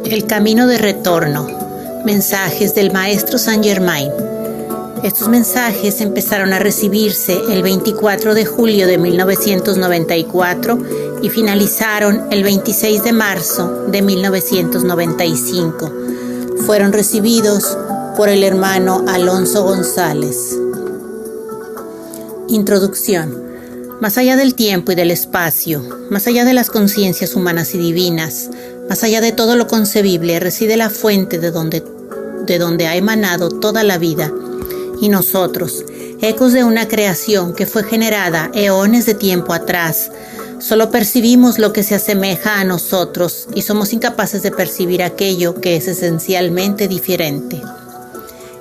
El camino de retorno. Mensajes del Maestro Saint Germain. Estos mensajes empezaron a recibirse el 24 de julio de 1994 y finalizaron el 26 de marzo de 1995. Fueron recibidos por el hermano Alonso González. Introducción. Más allá del tiempo y del espacio, más allá de las conciencias humanas y divinas, más allá de todo lo concebible, reside la fuente de donde ha emanado toda la vida. Y nosotros, ecos de una creación que fue generada eones de tiempo atrás, solo percibimos lo que se asemeja a nosotros y somos incapaces de percibir aquello que es esencialmente diferente.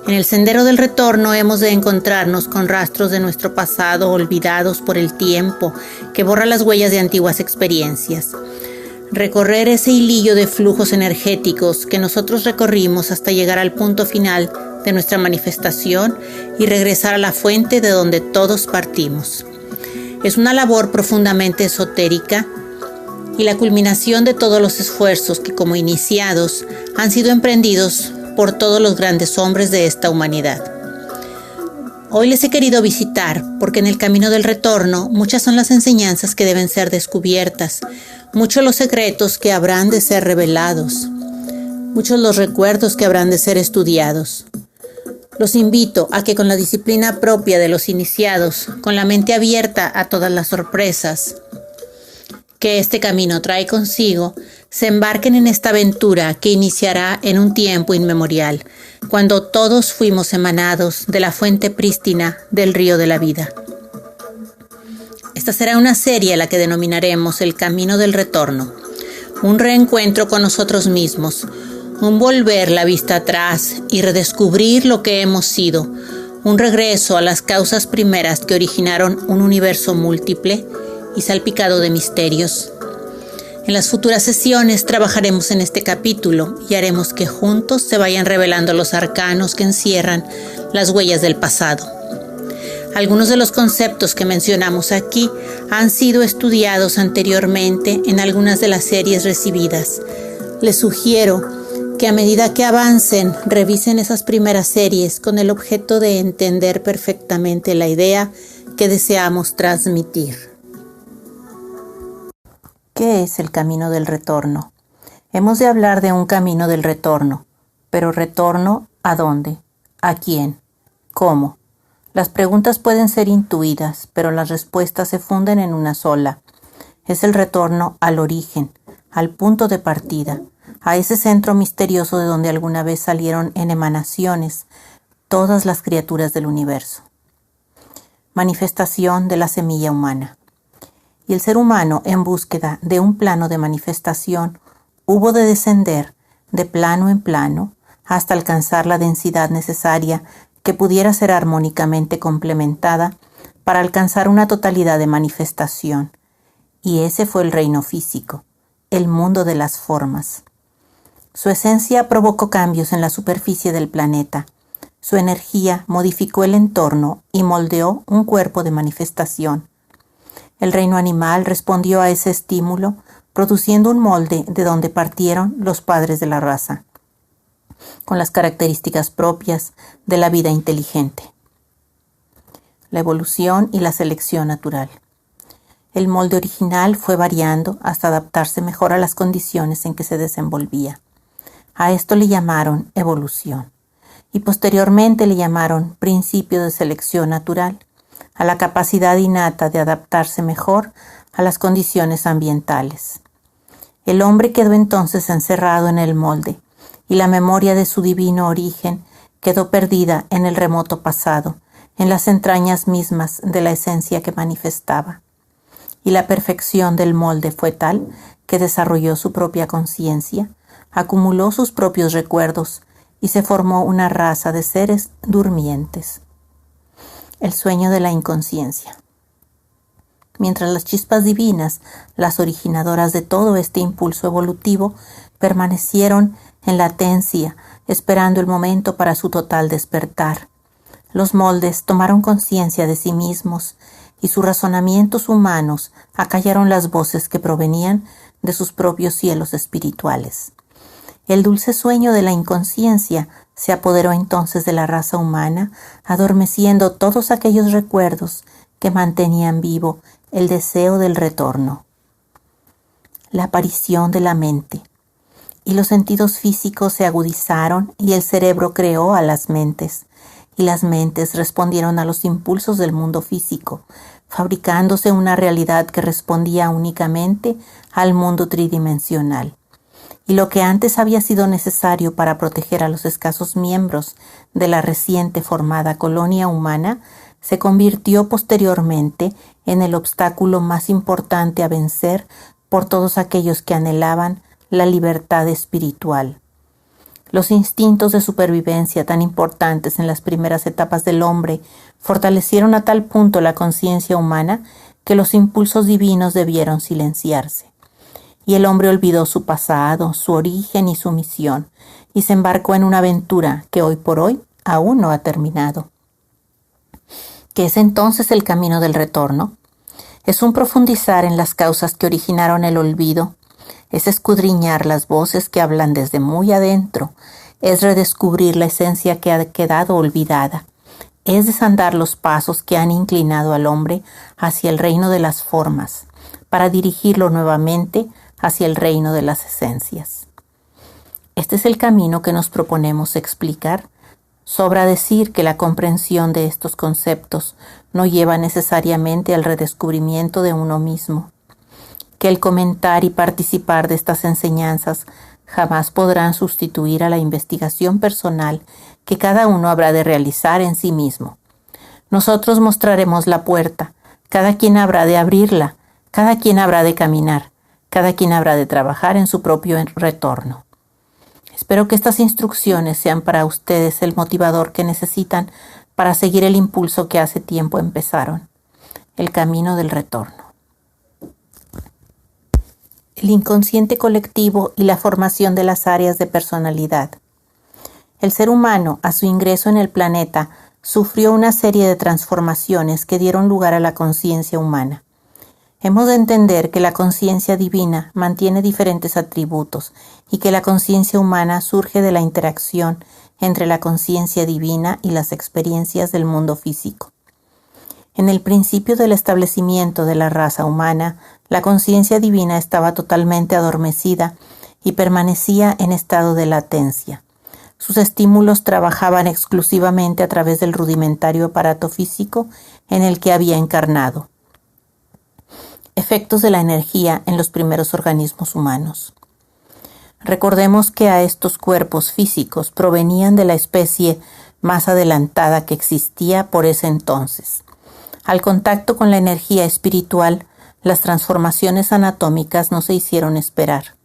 En el sendero del retorno hemos de encontrarnos con rastros de nuestro pasado olvidados por el tiempo que borra las huellas de antiguas experiencias. Recorrer ese hilillo de flujos energéticos que nosotros recorrimos hasta llegar al punto final de nuestra manifestación y regresar a la fuente de donde todos partimos. Es una labor profundamente esotérica y la culminación de todos los esfuerzos que como iniciados han sido emprendidos por todos los grandes hombres de esta humanidad. Hoy les he querido visitar porque en el camino del retorno muchas son las enseñanzas que deben ser descubiertas, muchos los secretos que habrán de ser revelados, muchos los recuerdos que habrán de ser estudiados. Los invito a que con la disciplina propia de los iniciados, con la mente abierta a todas las sorpresas que este camino trae consigo, se embarquen en esta aventura que iniciará en un tiempo inmemorial, cuando todos fuimos emanados de la fuente prístina del río de la vida. Esta será una serie a la que denominaremos el camino del retorno, un reencuentro con nosotros mismos, un volver la vista atrás y redescubrir lo que hemos sido, un regreso a las causas primeras que originaron un universo múltiple y salpicado de misterios. En las futuras sesiones trabajaremos en este capítulo y haremos que juntos se vayan revelando los arcanos que encierran las huellas del pasado. Algunos de los conceptos que mencionamos aquí han sido estudiados anteriormente en algunas de las series recibidas. Les sugiero que a medida que avancen, revisen esas primeras series con el objeto de entender perfectamente la idea que deseamos transmitir. ¿Qué es el camino del retorno? Hemos de hablar de un camino del retorno, pero ¿retorno a dónde? ¿A quién? ¿Cómo? Las preguntas pueden ser intuidas, pero las respuestas se funden en una sola. Es el retorno al origen, al punto de partida, a ese centro misterioso de donde alguna vez salieron en emanaciones todas las criaturas del universo. Manifestación de la semilla humana. Y el ser humano, en búsqueda de un plano de manifestación, hubo de descender de plano en plano hasta alcanzar la densidad necesaria que pudiera ser armónicamente complementada para alcanzar una totalidad de manifestación. Y ese fue el reino físico, el mundo de las formas. Su esencia provocó cambios en la superficie del planeta. Su energía modificó el entorno y moldeó un cuerpo de manifestación. El reino animal respondió a ese estímulo, produciendo un molde de donde partieron los padres de la raza, con las características propias de la vida inteligente. La evolución y la selección natural. El molde original fue variando hasta adaptarse mejor a las condiciones en que se desenvolvía. A esto le llamaron evolución, y posteriormente le llamaron principio de selección natural, a la capacidad innata de adaptarse mejor a las condiciones ambientales. El hombre quedó entonces encerrado en el molde, y la memoria de su divino origen quedó perdida en el remoto pasado, en las entrañas mismas de la esencia que manifestaba. Y la perfección del molde fue tal que desarrolló su propia conciencia, acumuló sus propios recuerdos y se formó una raza de seres durmientes. El sueño de la inconsciencia. Mientras las chispas divinas, las originadoras de todo este impulso evolutivo, permanecieron en latencia, esperando el momento para su total despertar. Los moldes tomaron conciencia de sí mismos y sus razonamientos humanos acallaron las voces que provenían de sus propios cielos espirituales. El dulce sueño de la inconsciencia se apoderó entonces de la raza humana, adormeciendo todos aquellos recuerdos que mantenían vivo el deseo del retorno. La aparición de la mente. Y los sentidos físicos se agudizaron y el cerebro creó a las mentes. Y las mentes respondieron a los impulsos del mundo físico, fabricándose una realidad que respondía únicamente al mundo tridimensional. Y lo que antes había sido necesario para proteger a los escasos miembros de la reciente formada colonia humana, se convirtió posteriormente en el obstáculo más importante a vencer por todos aquellos que anhelaban la libertad espiritual. Los instintos de supervivencia tan importantes en las primeras etapas del hombre fortalecieron a tal punto la conciencia humana que los impulsos divinos debieron silenciarse. Y el hombre olvidó su pasado, su origen y su misión, y se embarcó en una aventura que hoy por hoy aún no ha terminado. ¿Qué es entonces el camino del retorno? Es un profundizar en las causas que originaron el olvido, es escudriñar las voces que hablan desde muy adentro, es redescubrir la esencia que ha quedado olvidada, es desandar los pasos que han inclinado al hombre hacia el reino de las formas, para dirigirlo nuevamente hacia el reino de las esencias. Este es el camino que nos proponemos explicar. Sobra decir que la comprensión de estos conceptos no lleva necesariamente al redescubrimiento de uno mismo, que el comentar y participar de estas enseñanzas jamás podrán sustituir a la investigación personal que cada uno habrá de realizar en sí mismo. Nosotros mostraremos la puerta, cada quien habrá de abrirla, cada quien habrá de caminar, cada quien habrá de trabajar en su propio retorno. Espero que estas instrucciones sean para ustedes el motivador que necesitan para seguir el impulso que hace tiempo empezaron, el camino del retorno. El inconsciente colectivo y la formación de las áreas de personalidad. El ser humano, a su ingreso en el planeta, sufrió una serie de transformaciones que dieron lugar a la conciencia humana. Hemos de entender que la conciencia divina mantiene diferentes atributos y que la conciencia humana surge de la interacción entre la conciencia divina y las experiencias del mundo físico. En el principio del establecimiento de la raza humana, la conciencia divina estaba totalmente adormecida y permanecía en estado de latencia. Sus estímulos trabajaban exclusivamente a través del rudimentario aparato físico en el que había encarnado. Efectos de la energía en los primeros organismos humanos. Recordemos que a estos cuerpos físicos provenían de la especie más adelantada que existía por ese entonces. Al contacto con la energía espiritual, las transformaciones anatómicas no se hicieron esperar.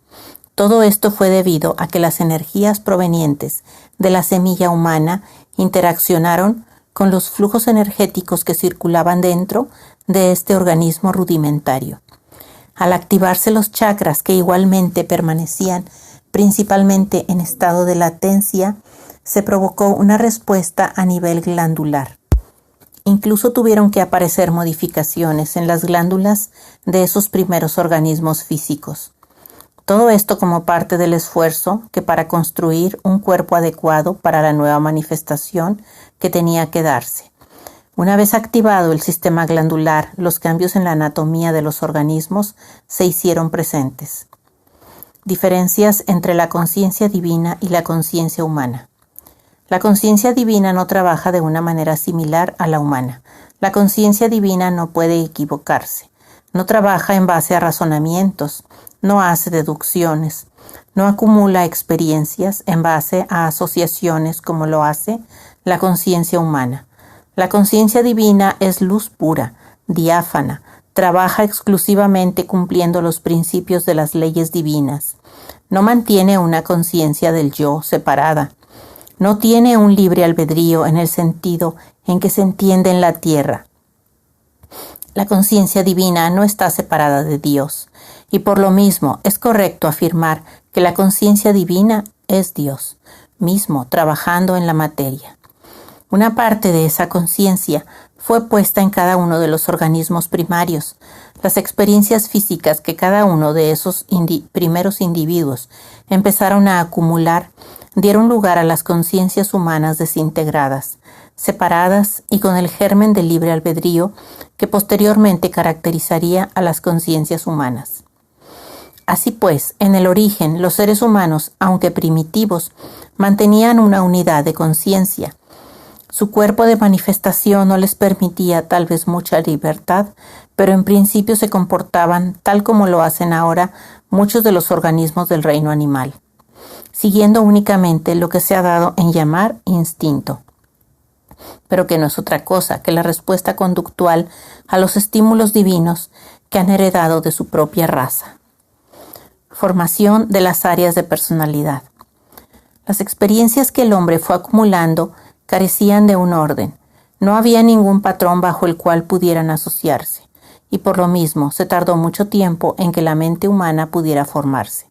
Todo esto fue debido a que las energías provenientes de la semilla humana interaccionaron con los flujos energéticos que circulaban dentro de este organismo rudimentario. Al activarse los chakras, que igualmente permanecían principalmente en estado de latencia, se provocó una respuesta a nivel glandular. Incluso tuvieron que aparecer modificaciones en las glándulas de esos primeros organismos físicos. Todo esto como parte del esfuerzo que para construir un cuerpo adecuado para la nueva manifestación que tenía que darse. Una vez activado el sistema glandular, los cambios en la anatomía de los organismos se hicieron presentes. Diferencias entre la conciencia divina y la conciencia humana. La conciencia divina no trabaja de una manera similar a la humana. La conciencia divina no puede equivocarse. No trabaja en base a razonamientos, no hace deducciones, no acumula experiencias en base a asociaciones como lo hace la conciencia humana. La conciencia divina es luz pura, diáfana, trabaja exclusivamente cumpliendo los principios de las leyes divinas. No mantiene una conciencia del yo separada. No tiene un libre albedrío en el sentido en que se entiende en la tierra. La conciencia divina no está separada de Dios, y por lo mismo es correcto afirmar que la conciencia divina es Dios mismo trabajando en la materia. Una parte de esa conciencia fue puesta en cada uno de los organismos primarios. Las experiencias físicas que cada uno de esos primeros individuos empezaron a acumular dieron lugar a las conciencias humanas desintegradas, separadas y con el germen del libre albedrío que posteriormente caracterizaría a las conciencias humanas. Así pues, en el origen, los seres humanos, aunque primitivos, mantenían una unidad de conciencia. Su cuerpo de manifestación no les permitía tal vez mucha libertad, pero en principio se comportaban tal como lo hacen ahora muchos de los organismos del reino animal, siguiendo únicamente lo que se ha dado en llamar instinto, pero que no es otra cosa que la respuesta conductual a los estímulos divinos que han heredado de su propia raza. Formación de las áreas de personalidad. Las experiencias que el hombre fue acumulando carecían de un orden. No había ningún patrón bajo el cual pudieran asociarse, y por lo mismo se tardó mucho tiempo en que la mente humana pudiera formarse.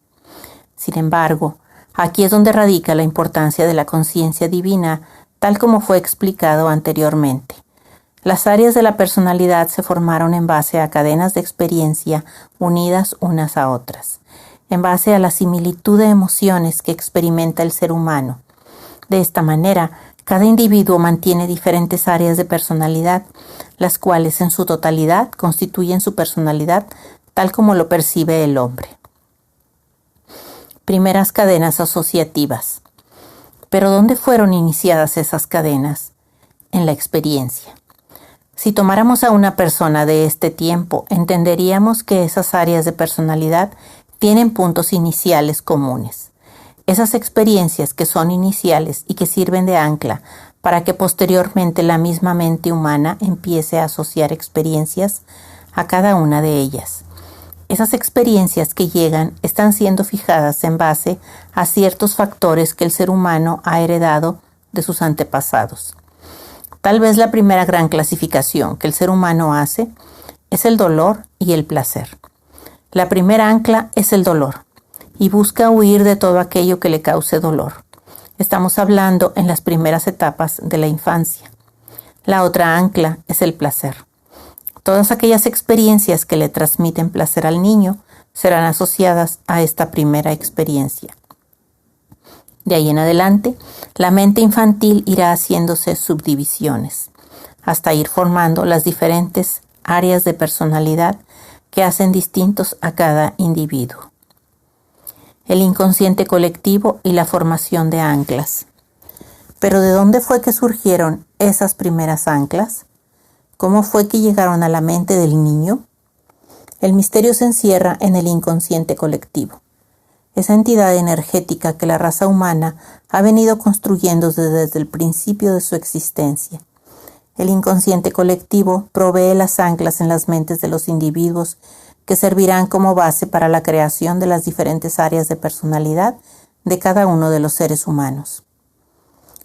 Sin embargo, aquí es donde radica la importancia de la conciencia divina, tal como fue explicado anteriormente. Las áreas de la personalidad se formaron en base a cadenas de experiencia unidas unas a otras, en base a la similitud de emociones que experimenta el ser humano. De esta manera, cada individuo mantiene diferentes áreas de personalidad, las cuales en su totalidad constituyen su personalidad tal como lo percibe el hombre. Primeras cadenas asociativas. ¿Pero dónde fueron iniciadas esas cadenas? En la experiencia. Si tomáramos a una persona de este tiempo, entenderíamos que esas áreas de personalidad tienen puntos iniciales comunes. Esas experiencias que son iniciales y que sirven de ancla para que posteriormente la misma mente humana empiece a asociar experiencias a cada una de ellas. Esas experiencias que llegan están siendo fijadas en base a ciertos factores que el ser humano ha heredado de sus antepasados. Tal vez la primera gran clasificación que el ser humano hace es el dolor y el placer. La primera ancla es el dolor y busca huir de todo aquello que le cause dolor. Estamos hablando en las primeras etapas de la infancia. La otra ancla es el placer. Todas aquellas experiencias que le transmiten placer al niño serán asociadas a esta primera experiencia. De ahí en adelante, la mente infantil irá haciéndose subdivisiones, hasta ir formando las diferentes áreas de personalidad que hacen distintos a cada individuo. El inconsciente colectivo y la formación de anclas. ¿Pero de dónde fue que surgieron esas primeras anclas? ¿Cómo fue que llegaron a la mente del niño? El misterio se encierra en el inconsciente colectivo, esa entidad energética que la raza humana ha venido construyendo desde el principio de su existencia. El inconsciente colectivo provee las anclas en las mentes de los individuos que servirán como base para la creación de las diferentes áreas de personalidad de cada uno de los seres humanos.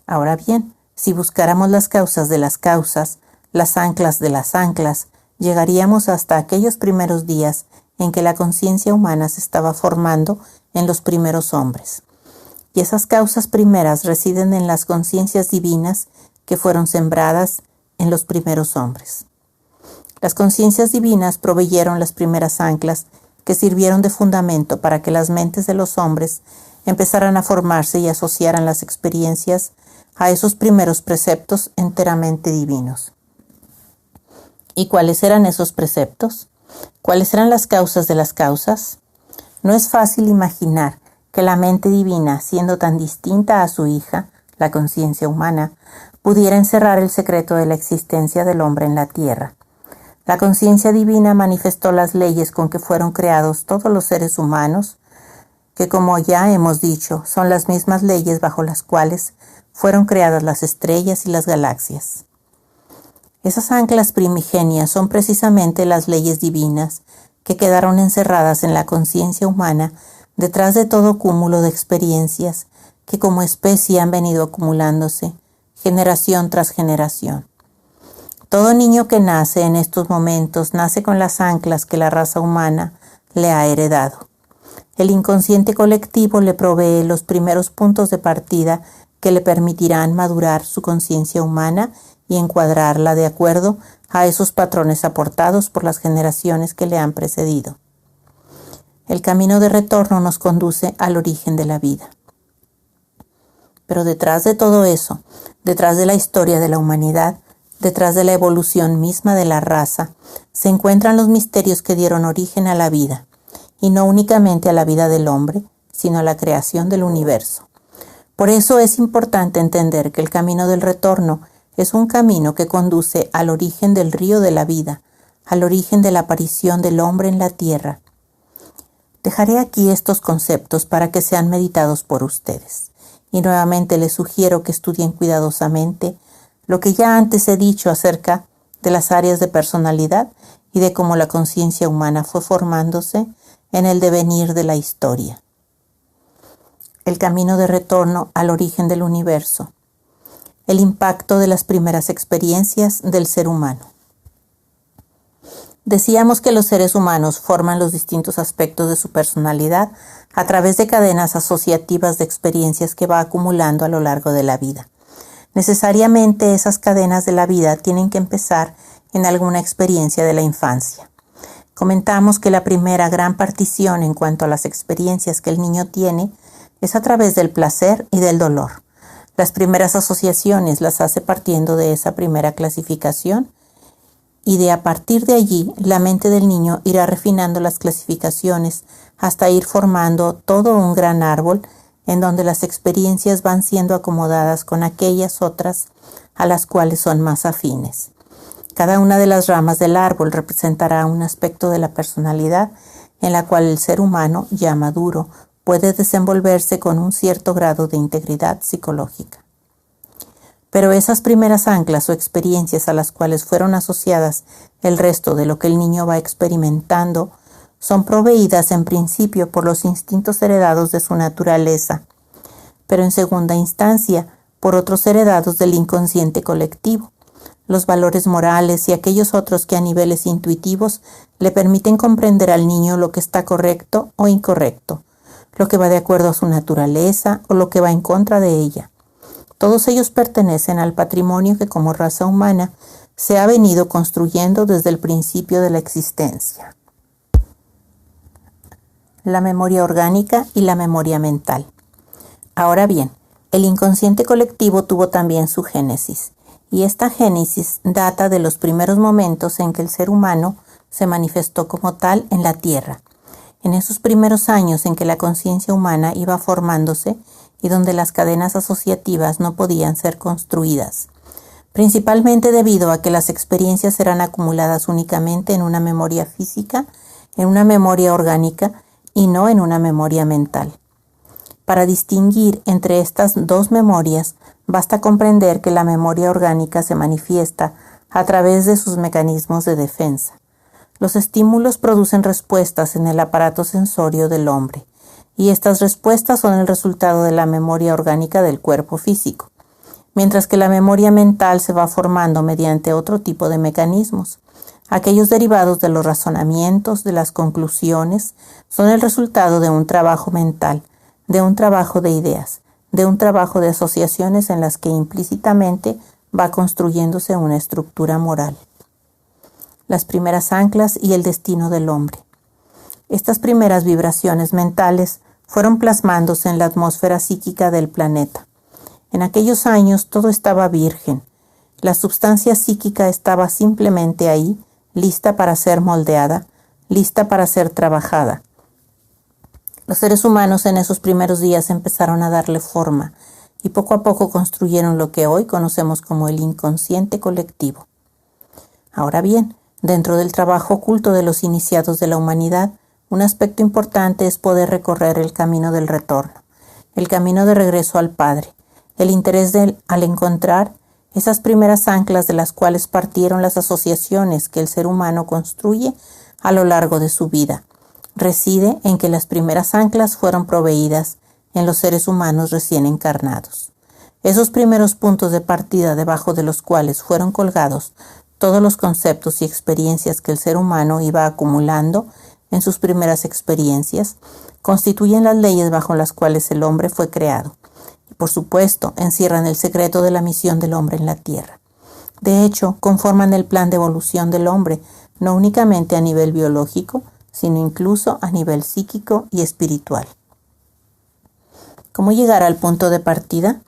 Ahora bien, si buscáramos las causas de las causas, las anclas de las anclas, llegaríamos hasta aquellos primeros días en que la conciencia humana se estaba formando en los primeros hombres. Y esas causas primeras residen en las conciencias divinas que fueron sembradas en los primeros hombres. Las conciencias divinas proveyeron las primeras anclas que sirvieron de fundamento para que las mentes de los hombres empezaran a formarse y asociaran las experiencias a esos primeros preceptos enteramente divinos. ¿Y cuáles eran esos preceptos? ¿Cuáles eran las causas de las causas? No es fácil imaginar que la mente divina, siendo tan distinta a su hija, la conciencia humana, pudiera encerrar el secreto de la existencia del hombre en la tierra. La conciencia divina manifestó las leyes con que fueron creados todos los seres humanos, que como ya hemos dicho, son las mismas leyes bajo las cuales fueron creadas las estrellas y las galaxias. Esas anclas primigenias son precisamente las leyes divinas que quedaron encerradas en la conciencia humana detrás de todo cúmulo de experiencias que como especie han venido acumulándose generación tras generación. Todo niño que nace en estos momentos nace con las anclas que la raza humana le ha heredado. El inconsciente colectivo le provee los primeros puntos de partida que le permitirán madurar su conciencia humana y encuadrarla de acuerdo a esos patrones aportados por las generaciones que le han precedido. El camino de retorno nos conduce al origen de la vida. Pero detrás de todo eso, detrás de la historia de la humanidad, detrás de la evolución misma de la raza, se encuentran los misterios que dieron origen a la vida, y no únicamente a la vida del hombre, sino a la creación del universo. Por eso es importante entender que el camino del retorno es un camino que conduce al origen del río de la vida, al origen de la aparición del hombre en la tierra. Dejaré aquí estos conceptos para que sean meditados por ustedes. Y nuevamente les sugiero que estudien cuidadosamente lo que ya antes he dicho acerca de las áreas de personalidad y de cómo la conciencia humana fue formándose en el devenir de la historia. El camino de retorno al origen del universo. El impacto de las primeras experiencias del ser humano. Decíamos que los seres humanos forman los distintos aspectos de su personalidad a través de cadenas asociativas de experiencias que va acumulando a lo largo de la vida. Necesariamente esas cadenas de la vida tienen que empezar en alguna experiencia de la infancia. Comentamos que la primera gran partición en cuanto a las experiencias que el niño tiene es a través del placer y del dolor. Las primeras asociaciones las hace partiendo de esa primera clasificación y de a partir de allí la mente del niño irá refinando las clasificaciones hasta ir formando todo un gran árbol en donde las experiencias van siendo acomodadas con aquellas otras a las cuales son más afines. Cada una de las ramas del árbol representará un aspecto de la personalidad en la cual el ser humano, ya maduro, puede desenvolverse con un cierto grado de integridad psicológica. Pero esas primeras anclas o experiencias a las cuales fueron asociadas el resto de lo que el niño va experimentando son proveídas en principio por los instintos heredados de su naturaleza, pero en segunda instancia por otros heredados del inconsciente colectivo, los valores morales y aquellos otros que a niveles intuitivos le permiten comprender al niño lo que está correcto o incorrecto, lo que va de acuerdo a su naturaleza o lo que va en contra de ella. Todos ellos pertenecen al patrimonio que como raza humana se ha venido construyendo desde el principio de la existencia. La memoria orgánica y la memoria mental. Ahora bien, el inconsciente colectivo tuvo también su génesis, y esta génesis data de los primeros momentos en que el ser humano se manifestó como tal en la Tierra, en esos primeros años en que la conciencia humana iba formándose y donde las cadenas asociativas no podían ser construidas, principalmente debido a que las experiencias eran acumuladas únicamente en una memoria física, en una memoria orgánica y no en una memoria mental. Para distinguir entre estas dos memorias, basta comprender que la memoria orgánica se manifiesta a través de sus mecanismos de defensa. Los estímulos producen respuestas en el aparato sensorio del hombre, y estas respuestas son el resultado de la memoria orgánica del cuerpo físico, mientras que la memoria mental se va formando mediante otro tipo de mecanismos. Aquellos derivados de los razonamientos, de las conclusiones, son el resultado de un trabajo mental, de un trabajo de ideas, de un trabajo de asociaciones en las que implícitamente va construyéndose una estructura moral. Las primeras anclas y el destino del hombre. Estas primeras vibraciones mentales fueron plasmándose en la atmósfera psíquica del planeta. En aquellos años todo estaba virgen. La substancia psíquica estaba simplemente ahí, lista para ser moldeada, lista para ser trabajada. Los seres humanos en esos primeros días empezaron a darle forma y poco a poco construyeron lo que hoy conocemos como el inconsciente colectivo. Ahora bien, dentro del trabajo oculto de los iniciados de la humanidad, un aspecto importante es poder recorrer el camino del retorno, el camino de regreso al Padre, el interés al encontrar esas primeras anclas de las cuales partieron las asociaciones que el ser humano construye a lo largo de su vida. Reside en que las primeras anclas fueron proveídas en los seres humanos recién encarnados. Esos primeros puntos de partida debajo de los cuales fueron colgados todos los conceptos y experiencias que el ser humano iba acumulando en sus primeras experiencias, constituyen las leyes bajo las cuales el hombre fue creado y, por supuesto, encierran el secreto de la misión del hombre en la tierra. De hecho, conforman el plan de evolución del hombre, no únicamente a nivel biológico, sino incluso a nivel psíquico y espiritual. ¿Cómo llegar al punto de partida?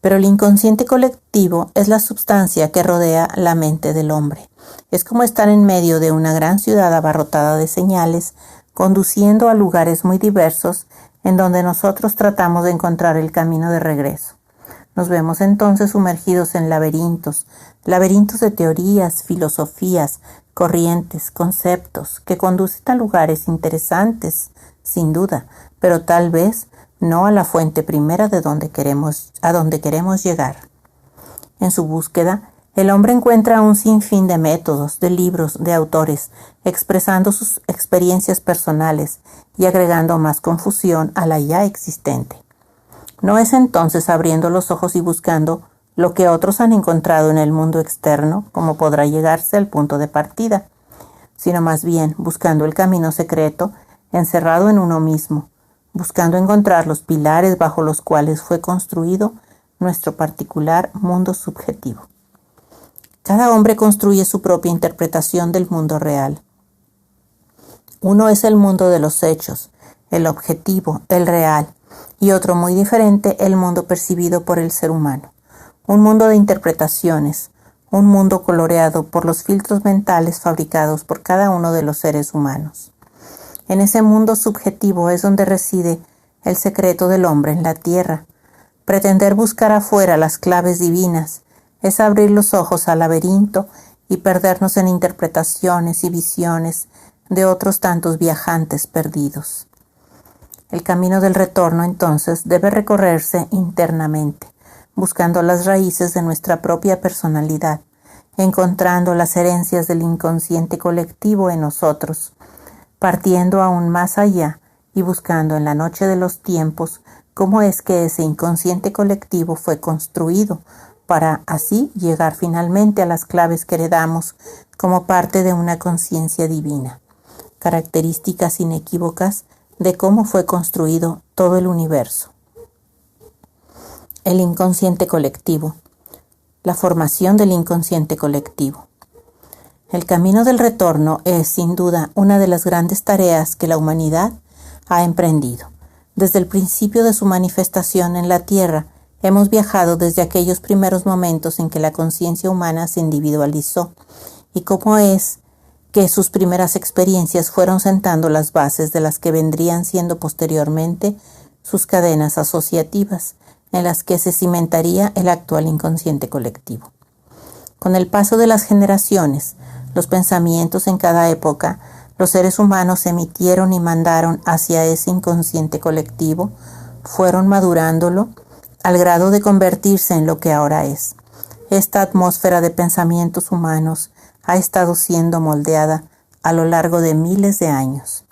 Pero el inconsciente colectivo es la substancia que rodea la mente del hombre. Es como estar en medio de una gran ciudad abarrotada de señales, conduciendo a lugares muy diversos en donde nosotros tratamos de encontrar el camino de regreso. Nos vemos entonces sumergidos en laberintos de teorías, filosofías, corrientes, conceptos, que conducen a lugares interesantes, sin duda, pero tal vez no a la fuente primera a donde queremos llegar. En su búsqueda, el hombre encuentra un sinfín de métodos, de libros, de autores, expresando sus experiencias personales y agregando más confusión a la ya existente. No es entonces abriendo los ojos y buscando lo que otros han encontrado en el mundo externo como podrá llegarse al punto de partida, sino más bien buscando el camino secreto encerrado en uno mismo, buscando encontrar los pilares bajo los cuales fue construido nuestro particular mundo subjetivo. Cada hombre construye su propia interpretación del mundo real. Uno es el mundo de los hechos, el objetivo, el real, y otro muy diferente, el mundo percibido por el ser humano. Un mundo de interpretaciones, un mundo coloreado por los filtros mentales fabricados por cada uno de los seres humanos. En ese mundo subjetivo es donde reside el secreto del hombre en la tierra. Pretender buscar afuera las claves divinas es abrir los ojos al laberinto y perdernos en interpretaciones y visiones de otros tantos viajantes perdidos. El camino del retorno, entonces, debe recorrerse internamente, buscando las raíces de nuestra propia personalidad, encontrando las herencias del inconsciente colectivo en nosotros, partiendo aún más allá y buscando en la noche de los tiempos cómo es que ese inconsciente colectivo fue construido para así llegar finalmente a las claves que heredamos como parte de una conciencia divina, características inequívocas de cómo fue construido todo el universo. El inconsciente colectivo. La formación del inconsciente colectivo. El camino del retorno es, sin duda, una de las grandes tareas que la humanidad ha emprendido. Desde el principio de su manifestación en la Tierra, hemos viajado desde aquellos primeros momentos en que la conciencia humana se individualizó y cómo es que sus primeras experiencias fueron sentando las bases de las que vendrían siendo posteriormente sus cadenas asociativas, en las que se cimentaría el actual inconsciente colectivo. Con el paso de las generaciones, los pensamientos en cada época, los seres humanos emitieron y mandaron hacia ese inconsciente colectivo, fueron madurándolo al grado de convertirse en lo que ahora es. Esta atmósfera de pensamientos humanos ha estado siendo moldeada a lo largo de miles de años.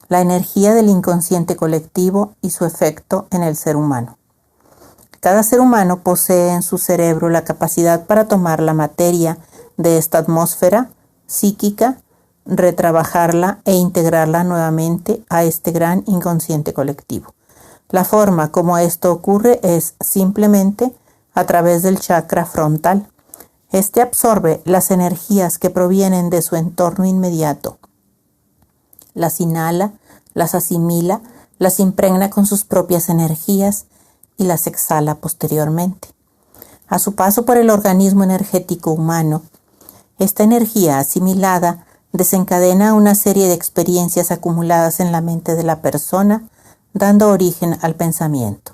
La energía del inconsciente colectivo y su efecto en el ser humano. Cada ser humano posee en su cerebro la capacidad para tomar la materia de esta atmósfera psíquica, retrabajarla e integrarla nuevamente a este gran inconsciente colectivo. La forma como esto ocurre es simplemente a través del chakra frontal. Este absorbe las energías que provienen de su entorno inmediato. Las inhala, las asimila, las impregna con sus propias energías y las exhala posteriormente. A su paso por el organismo energético humano, esta energía asimilada desencadena una serie de experiencias acumuladas en la mente de la persona, dando origen al pensamiento.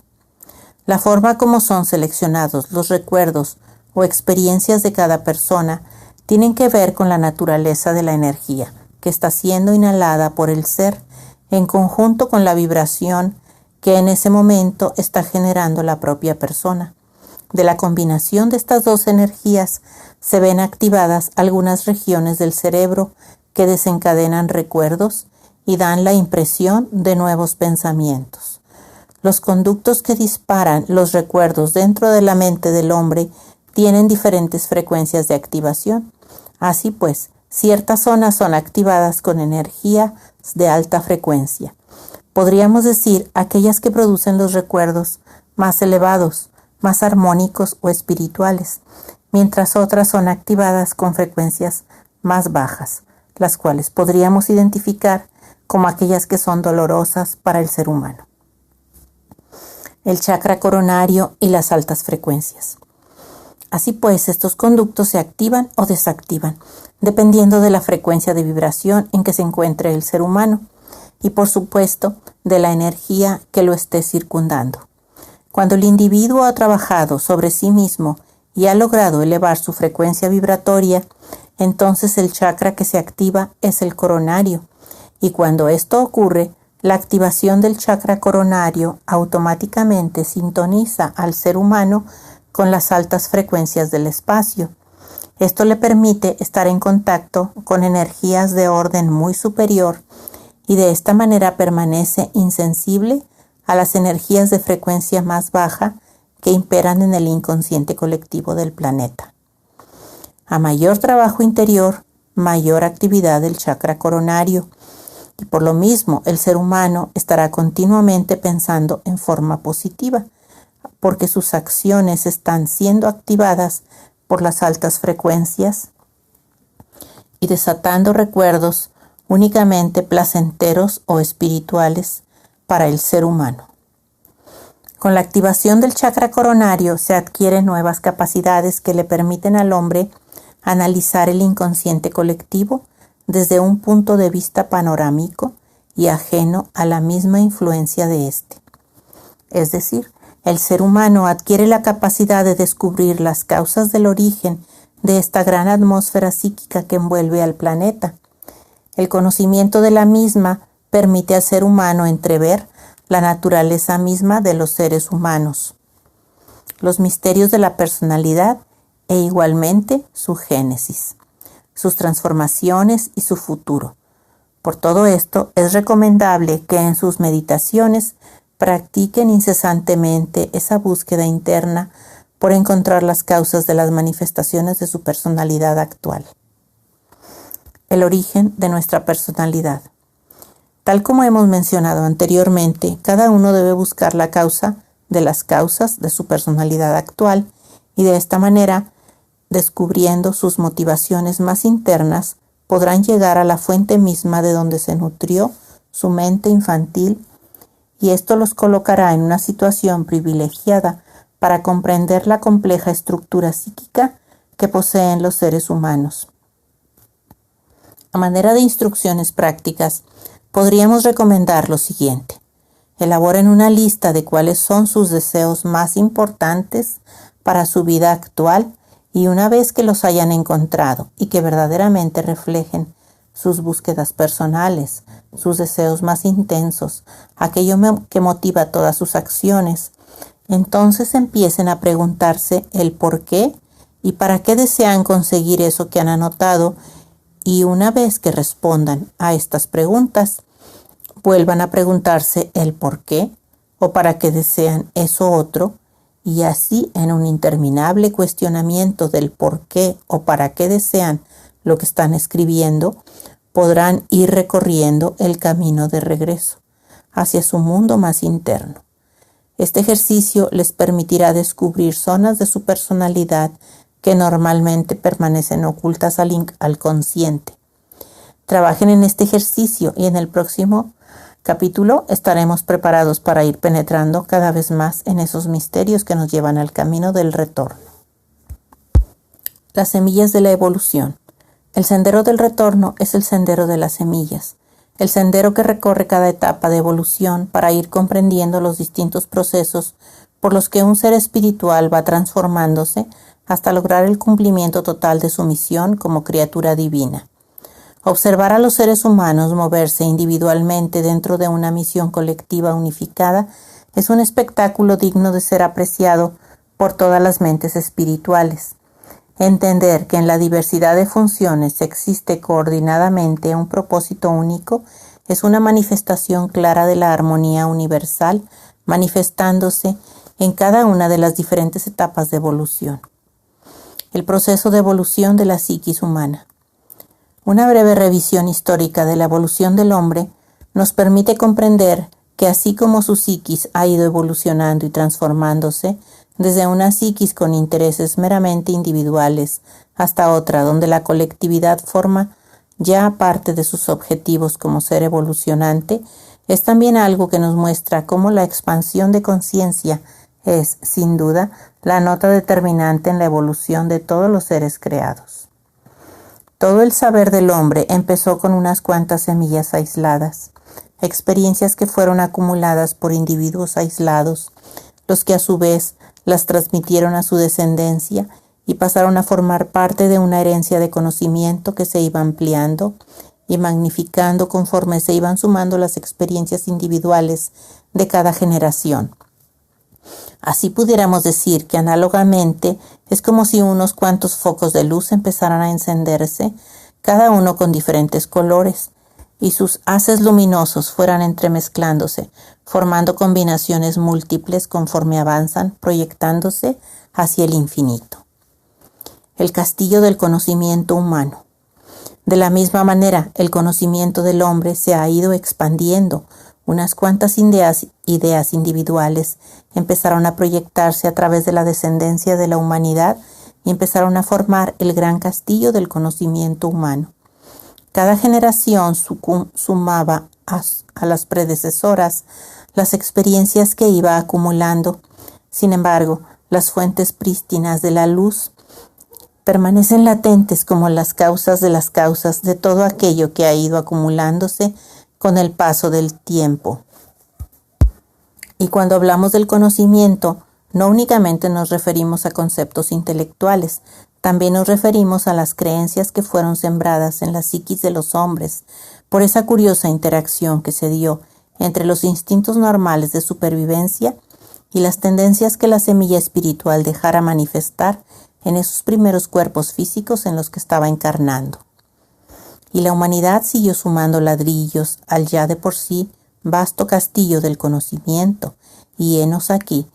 La forma como son seleccionados los recuerdos o experiencias de cada persona tienen que ver con la naturaleza de la energía que está siendo inhalada por el ser en conjunto con la vibración que en ese momento está generando la propia persona. De la combinación de estas dos energías se ven activadas algunas regiones del cerebro que desencadenan recuerdos y dan la impresión de nuevos pensamientos. Los conductos que disparan los recuerdos dentro de la mente del hombre tienen diferentes frecuencias de activación. Así pues, ciertas zonas son activadas con energías de alta frecuencia. Podríamos decir aquellas que producen los recuerdos más elevados, más armónicos o espirituales, mientras otras son activadas con frecuencias más bajas, las cuales podríamos identificar como aquellas que son dolorosas para el ser humano. El chakra coronario y las altas frecuencias. Así pues, estos conductos se activan o desactivan, dependiendo de la frecuencia de vibración en que se encuentre el ser humano y, por supuesto, de la energía que lo esté circundando. Cuando el individuo ha trabajado sobre sí mismo y ha logrado elevar su frecuencia vibratoria, entonces el chakra que se activa es el coronario, y cuando esto ocurre, la activación del chakra coronario automáticamente sintoniza al ser humano con las altas frecuencias del espacio. Esto le permite estar en contacto con energías de orden muy superior y de esta manera permanece insensible a las energías de frecuencia más baja que imperan en el inconsciente colectivo del planeta. A mayor trabajo interior, mayor actividad del chakra coronario, y por lo mismo el ser humano estará continuamente pensando en forma positiva, porque sus acciones están siendo activadas por las altas frecuencias y desatando recuerdos únicamente placenteros o espirituales para el ser humano. Con la activación del chakra coronario se adquieren nuevas capacidades que le permiten al hombre analizar el inconsciente colectivo desde un punto de vista panorámico y ajeno a la misma influencia de éste. Es decir, el ser humano adquiere la capacidad de descubrir las causas del origen de esta gran atmósfera psíquica que envuelve al planeta. El conocimiento de la misma permite al ser humano entrever la naturaleza misma de los seres humanos, los misterios de la personalidad e igualmente su génesis, sus transformaciones y su futuro. Por todo esto, es recomendable que en sus meditaciones practiquen incesantemente esa búsqueda interna por encontrar las causas de las manifestaciones de su personalidad actual. El origen de nuestra personalidad. Tal como hemos mencionado anteriormente, cada uno debe buscar la causa de las causas de su personalidad actual y de esta manera, descubriendo sus motivaciones más internas, podrán llegar a la fuente misma de donde se nutrió su mente infantil, y esto los colocará en una situación privilegiada para comprender la compleja estructura psíquica que poseen los seres humanos. A manera de instrucciones prácticas, podríamos recomendar lo siguiente. Elaboren una lista de cuáles son sus deseos más importantes para su vida actual y una vez que los hayan encontrado y que verdaderamente reflejen sus búsquedas personales, sus deseos más intensos, aquello que motiva todas sus acciones, entonces empiecen a preguntarse el por qué y para qué desean conseguir eso que han anotado, y una vez que respondan a estas preguntas, vuelvan a preguntarse el por qué o para qué desean eso otro, y así en un interminable cuestionamiento del por qué o para qué desean lo que están escribiendo, podrán ir recorriendo el camino de regreso hacia su mundo más interno. Este ejercicio les permitirá descubrir zonas de su personalidad que normalmente permanecen ocultas al consciente. Trabajen en este ejercicio y en el próximo capítulo estaremos preparados para ir penetrando cada vez más en esos misterios que nos llevan al camino del retorno. Las semillas de la evolución. El sendero del retorno es el sendero de las semillas, el sendero que recorre cada etapa de evolución para ir comprendiendo los distintos procesos por los que un ser espiritual va transformándose hasta lograr el cumplimiento total de su misión como criatura divina. Observar a los seres humanos moverse individualmente dentro de una misión colectiva unificada es un espectáculo digno de ser apreciado por todas las mentes espirituales. Entender que en la diversidad de funciones existe coordinadamente un propósito único es una manifestación clara de la armonía universal, manifestándose en cada una de las diferentes etapas de evolución. El proceso de evolución de la psiquis humana. Una breve revisión histórica de la evolución del hombre nos permite comprender que así como su psiquis ha ido evolucionando y transformándose, desde una psiquis con intereses meramente individuales hasta otra donde la colectividad forma ya parte de sus objetivos como ser evolucionante, es también algo que nos muestra cómo la expansión de conciencia es, sin duda, la nota determinante en la evolución de todos los seres creados. Todo el saber del hombre empezó con unas cuantas semillas aisladas, experiencias que fueron acumuladas por individuos aislados, los que a su vez las transmitieron a su descendencia y pasaron a formar parte de una herencia de conocimiento que se iba ampliando y magnificando conforme se iban sumando las experiencias individuales de cada generación. Así pudiéramos decir que análogamente es como si unos cuantos focos de luz empezaran a encenderse, cada uno con diferentes colores, y sus haces luminosos fueran entremezclándose, formando combinaciones múltiples conforme avanzan, proyectándose hacia el infinito. El castillo del conocimiento humano. De la misma manera, el conocimiento del hombre se ha ido expandiendo. Unas cuantas ideas individuales empezaron a proyectarse a través de la descendencia de la humanidad y empezaron a formar el gran castillo del conocimiento humano. Cada generación sumaba a las predecesoras las experiencias que iba acumulando. Sin embargo, las fuentes prístinas de la luz permanecen latentes como las causas de todo aquello que ha ido acumulándose con el paso del tiempo. Y cuando hablamos del conocimiento, no únicamente nos referimos a conceptos intelectuales, también nos referimos a las creencias que fueron sembradas en la psiquis de los hombres por esa curiosa interacción que se dio entre los instintos normales de supervivencia y las tendencias que la semilla espiritual dejara manifestar en esos primeros cuerpos físicos en los que estaba encarnando. Y la humanidad siguió sumando ladrillos al ya de por sí vasto castillo del conocimiento, y henos aquí,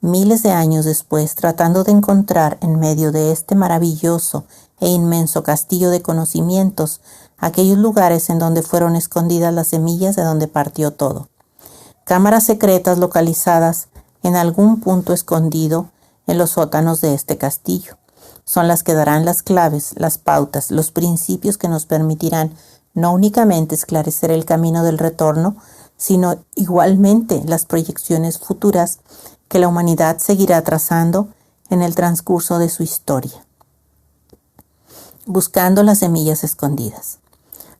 miles de años después, tratando de encontrar en medio de este maravilloso e inmenso castillo de conocimientos aquellos lugares en donde fueron escondidas las semillas de donde partió todo. Cámaras secretas localizadas en algún punto escondido en los sótanos de este castillo. Son las que darán las claves, las pautas, los principios que nos permitirán no únicamente esclarecer el camino del retorno, sino igualmente las proyecciones futuras que la humanidad seguirá trazando en el transcurso de su historia. Buscando las semillas escondidas.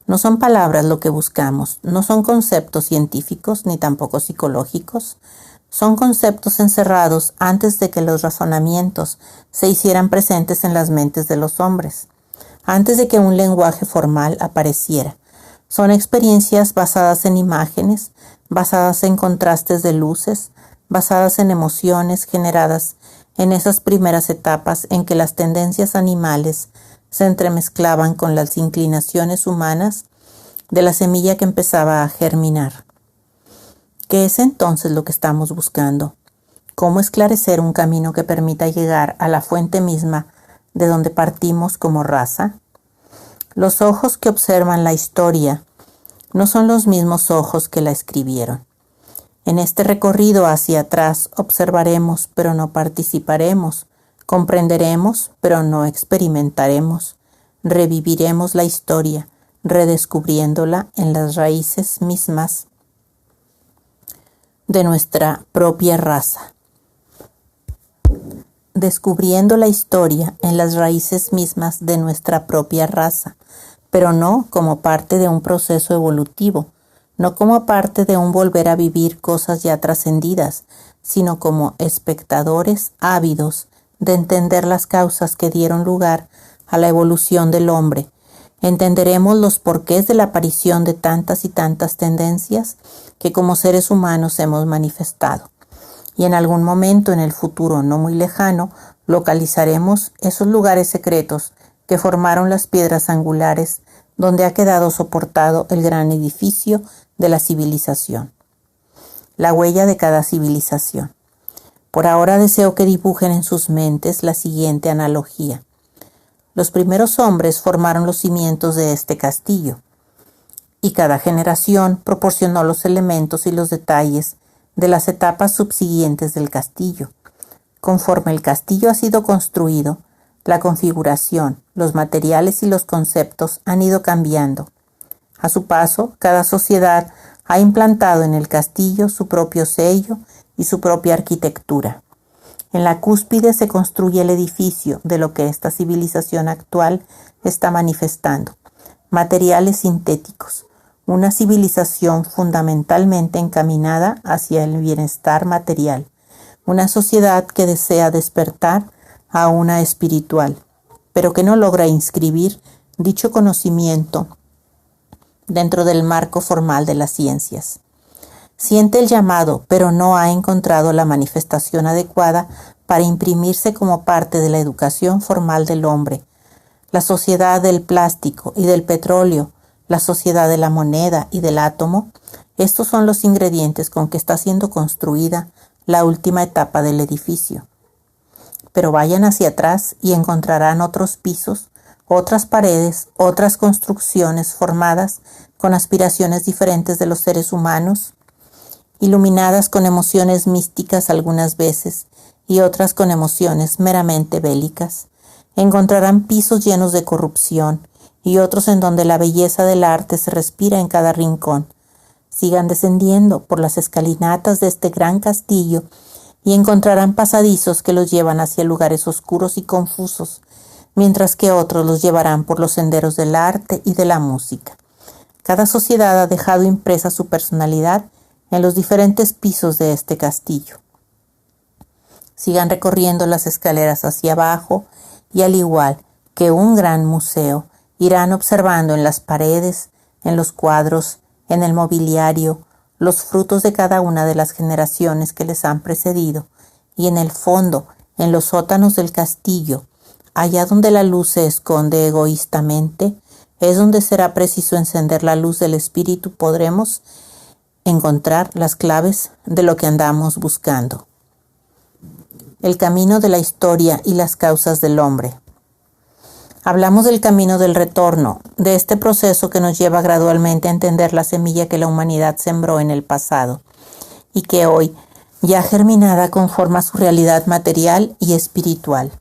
No son palabras lo que buscamos, no son conceptos científicos ni tampoco psicológicos, son conceptos encerrados antes de que los razonamientos se hicieran presentes en las mentes de los hombres, antes de que un lenguaje formal apareciera. Son experiencias basadas en imágenes, basadas en contrastes de luces, basadas en emociones generadas en esas primeras etapas en que las tendencias animales se entremezclaban con las inclinaciones humanas de la semilla que empezaba a germinar. ¿Qué es entonces lo que estamos buscando? ¿Cómo esclarecer un camino que permita llegar a la fuente misma de donde partimos como raza? Los ojos que observan la historia no son los mismos ojos que la escribieron. En este recorrido hacia atrás observaremos, pero no participaremos, comprenderemos, pero no experimentaremos, reviviremos la historia, redescubriéndola en las raíces mismas de nuestra propia raza. Descubriendo la historia en las raíces mismas de nuestra propia raza, pero no como parte de un proceso evolutivo, no como parte de un volver a vivir cosas ya trascendidas, sino como espectadores ávidos de entender las causas que dieron lugar a la evolución del hombre. Entenderemos los porqués de la aparición de tantas y tantas tendencias que como seres humanos hemos manifestado. Y en algún momento en el futuro no muy lejano, localizaremos esos lugares secretos que formaron las piedras angulares donde ha quedado soportado el gran edificio de la civilización. La huella de cada civilización. Por ahora deseo que dibujen en sus mentes la siguiente analogía. Los primeros hombres formaron los cimientos de este castillo, y cada generación proporcionó los elementos y los detalles de las etapas subsiguientes del castillo. Conforme el castillo ha sido construido, la configuración, los materiales y los conceptos han ido cambiando. A su paso, cada sociedad ha implantado en el castillo su propio sello y su propia arquitectura. En la cúspide se construye el edificio de lo que esta civilización actual está manifestando. Materiales sintéticos, una civilización fundamentalmente encaminada hacia el bienestar material, una sociedad que desea despertar a una espiritual, pero que no logra inscribir dicho conocimiento dentro del marco formal de las ciencias. Siente el llamado, pero no ha encontrado la manifestación adecuada para imprimirse como parte de la educación formal del hombre. La sociedad del plástico y del petróleo, la sociedad de la moneda y del átomo, estos son los ingredientes con que está siendo construida la última etapa del edificio. Pero vayan hacia atrás y encontrarán otros pisos, otras paredes, otras construcciones formadas con aspiraciones diferentes de los seres humanos, iluminadas con emociones místicas algunas veces y otras con emociones meramente bélicas. Encontrarán pisos llenos de corrupción y otros en donde la belleza del arte se respira en cada rincón. Sigan descendiendo por las escalinatas de este gran castillo y encontrarán pasadizos que los llevan hacia lugares oscuros y confusos, mientras que otros los llevarán por los senderos del arte y de la música. Cada sociedad ha dejado impresa su personalidad en los diferentes pisos de este castillo. Sigan recorriendo las escaleras hacia abajo y, al igual que un gran museo, irán observando en las paredes, en los cuadros, en el mobiliario, los frutos de cada una de las generaciones que les han precedido, y en el fondo, en los sótanos del castillo, allá donde la luz se esconde egoístamente, es donde será preciso encender la luz del espíritu. Podremos encontrar las claves de lo que andamos buscando. El camino de la historia y las causas del hombre. Hablamos del camino del retorno, de este proceso que nos lleva gradualmente a entender la semilla que la humanidad sembró en el pasado y que hoy, ya germinada, conforma su realidad material y espiritual.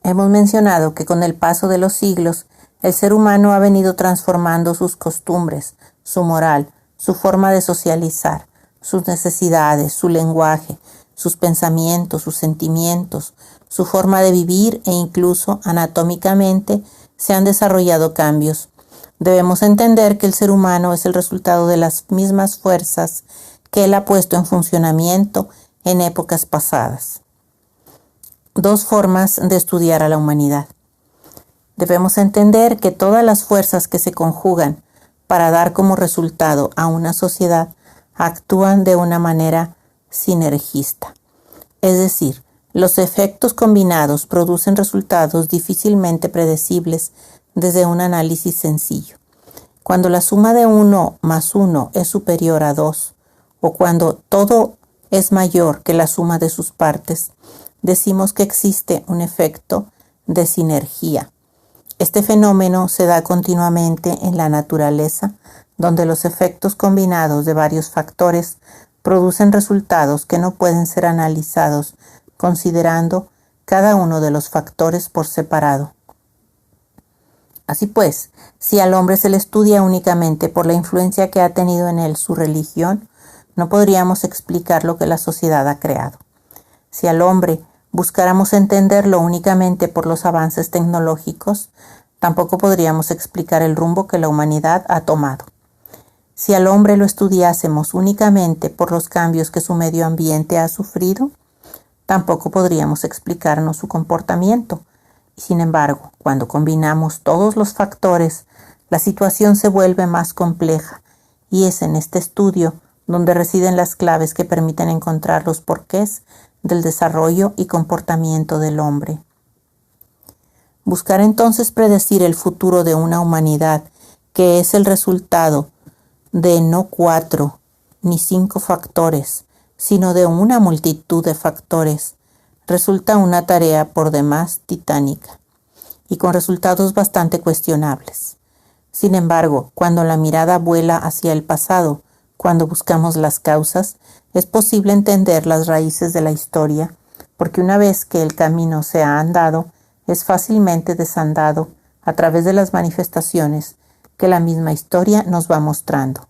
Hemos mencionado que con el paso de los siglos, el ser humano ha venido transformando sus costumbres, su moral, su forma de socializar, sus necesidades, su lenguaje, sus pensamientos, sus sentimientos, su forma de vivir e incluso anatómicamente se han desarrollado cambios. Debemos entender que el ser humano es el resultado de las mismas fuerzas que él ha puesto en funcionamiento en épocas pasadas. Dos formas de estudiar a la humanidad. Debemos entender que todas las fuerzas que se conjugan para dar como resultado a una sociedad actúan de una manera sinergista. Es decir, los efectos combinados producen resultados difícilmente predecibles desde un análisis sencillo. Cuando la suma de 1 más 1 es superior a 2, o cuando todo es mayor que la suma de sus partes, decimos que existe un efecto de sinergia. Este fenómeno se da continuamente en la naturaleza, donde los efectos combinados de varios factores producen resultados que no pueden ser analizados considerando cada uno de los factores por separado. Así pues, si al hombre se le estudia únicamente por la influencia que ha tenido en él su religión, no podríamos explicar lo que la sociedad ha creado. Si al hombre buscáramos entenderlo únicamente por los avances tecnológicos, tampoco podríamos explicar el rumbo que la humanidad ha tomado. Si al hombre lo estudiásemos únicamente por los cambios que su medio ambiente ha sufrido, tampoco podríamos explicarnos su comportamiento. Sin embargo, cuando combinamos todos los factores, la situación se vuelve más compleja, y es en este estudio donde residen las claves que permiten encontrar los porqués del desarrollo y comportamiento del hombre. Buscar entonces predecir el futuro de una humanidad que es el resultado de no 4 ni 5 factores, sino de una multitud de factores, resulta una tarea por demás titánica y con resultados bastante cuestionables. Sin embargo, cuando la mirada vuela hacia el pasado, cuando buscamos las causas, es posible entender las raíces de la historia porque una vez que el camino se ha andado, es fácilmente desandado a través de las manifestaciones que la misma historia nos va mostrando.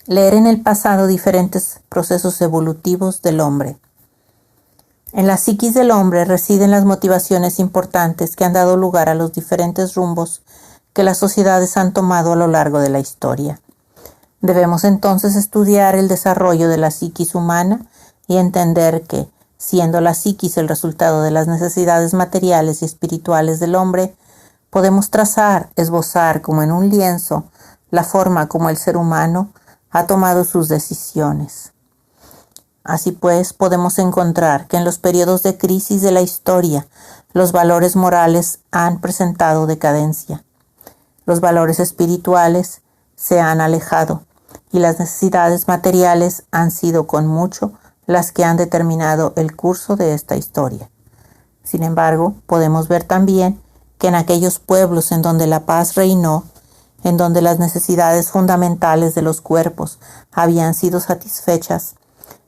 Leer en el pasado diferentes procesos evolutivos del hombre. En la psiquis del hombre residen las motivaciones importantes que han dado lugar a los diferentes rumbos que las sociedades han tomado a lo largo de la historia. Debemos entonces estudiar el desarrollo de la psiquis humana y entender que, siendo la psiquis el resultado de las necesidades materiales y espirituales del hombre, podemos trazar, esbozar como en un lienzo la forma como el ser humano ha tomado sus decisiones. Así pues, podemos encontrar que en los periodos de crisis de la historia, los valores morales han presentado decadencia. Los valores espirituales se han alejado y las necesidades materiales han sido con mucho las que han determinado el curso de esta historia. Sin embargo, podemos ver también que en aquellos pueblos en donde la paz reinó, en donde las necesidades fundamentales de los cuerpos habían sido satisfechas,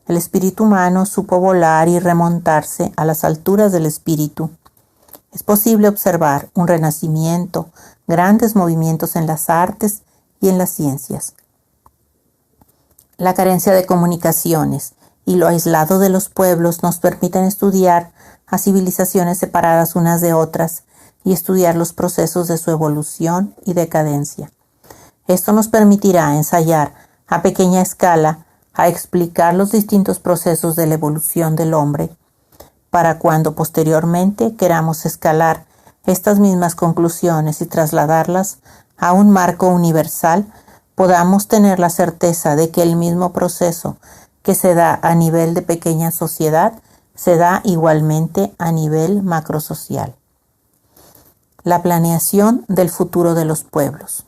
el espíritu humano supo volar y remontarse a las alturas del espíritu. Es posible observar un renacimiento, grandes movimientos en las artes y en las ciencias. La carencia de comunicaciones y lo aislado de los pueblos nos permiten estudiar a civilizaciones separadas unas de otras y estudiar los procesos de su evolución y decadencia. Esto nos permitirá ensayar a pequeña escala a explicar los distintos procesos de la evolución del hombre, para cuando posteriormente queramos escalar estas mismas conclusiones y trasladarlas a un marco universal, podamos tener la certeza de que el mismo proceso que se da a nivel de pequeña sociedad se da igualmente a nivel macrosocial. La planeación del futuro de los pueblos.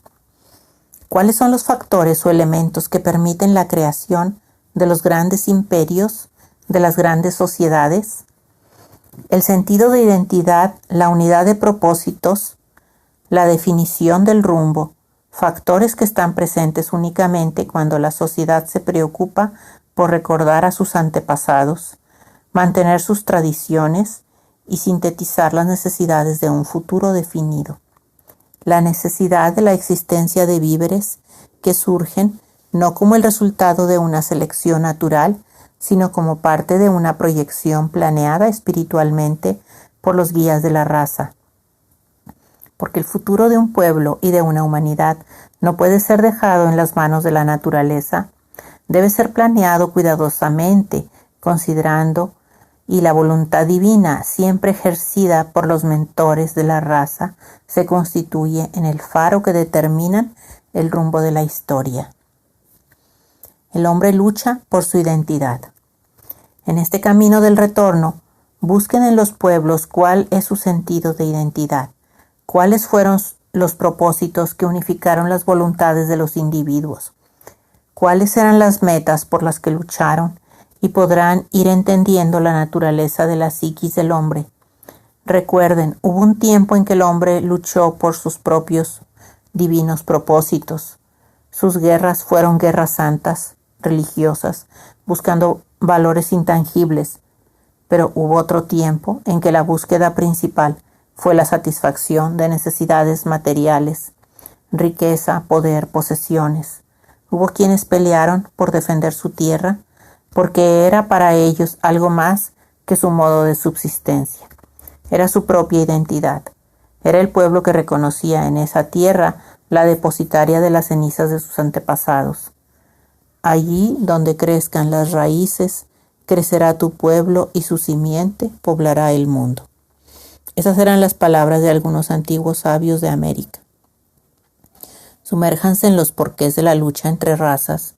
¿Cuáles son los factores o elementos que permiten la creación de los grandes imperios, de las grandes sociedades? El sentido de identidad, la unidad de propósitos, la definición del rumbo, factores que están presentes únicamente cuando la sociedad se preocupa por recordar a sus antepasados, mantener sus tradiciones y sintetizar las necesidades de un futuro definido. La necesidad de la existencia de víveres que surgen no como el resultado de una selección natural, sino como parte de una proyección planeada espiritualmente por los guías de la raza. Porque el futuro de un pueblo y de una humanidad no puede ser dejado en las manos de la naturaleza, debe ser planeado cuidadosamente, considerando y la voluntad divina, siempre ejercida por los mentores de la raza, se constituye en el faro que determina el rumbo de la historia. El hombre lucha por su identidad. En este camino del retorno, busquen en los pueblos cuál es su sentido de identidad, cuáles fueron los propósitos que unificaron las voluntades de los individuos, cuáles eran las metas por las que lucharon, y podrán ir entendiendo la naturaleza de la psiquis del hombre. Recuerden, hubo un tiempo en que el hombre luchó por sus propios divinos propósitos. Sus guerras fueron guerras santas, religiosas, buscando valores intangibles, pero hubo otro tiempo en que la búsqueda principal fue la satisfacción de necesidades materiales, riqueza, poder, posesiones. Hubo quienes pelearon por defender su tierra, porque era para ellos algo más que su modo de subsistencia. Era su propia identidad. Era el pueblo que reconocía en esa tierra la depositaria de las cenizas de sus antepasados. Allí donde crezcan las raíces, crecerá tu pueblo y su simiente poblará el mundo. Esas eran las palabras de algunos antiguos sabios de América. Sumérjanse en los porqués de la lucha entre razas.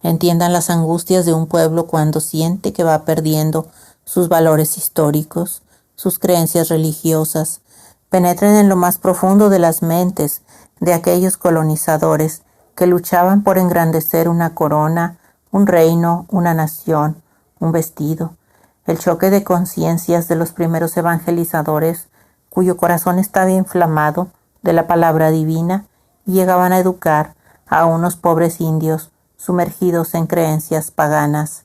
Entiendan las angustias de un pueblo cuando siente que va perdiendo sus valores históricos, sus creencias religiosas. Penetren en lo más profundo de las mentes de aquellos colonizadores que luchaban por engrandecer una corona, un reino, una nación, un vestido. El choque de conciencias de los primeros evangelizadores, cuyo corazón estaba inflamado de la palabra divina y llegaban a educar a unos pobres indios sumergidos en creencias paganas.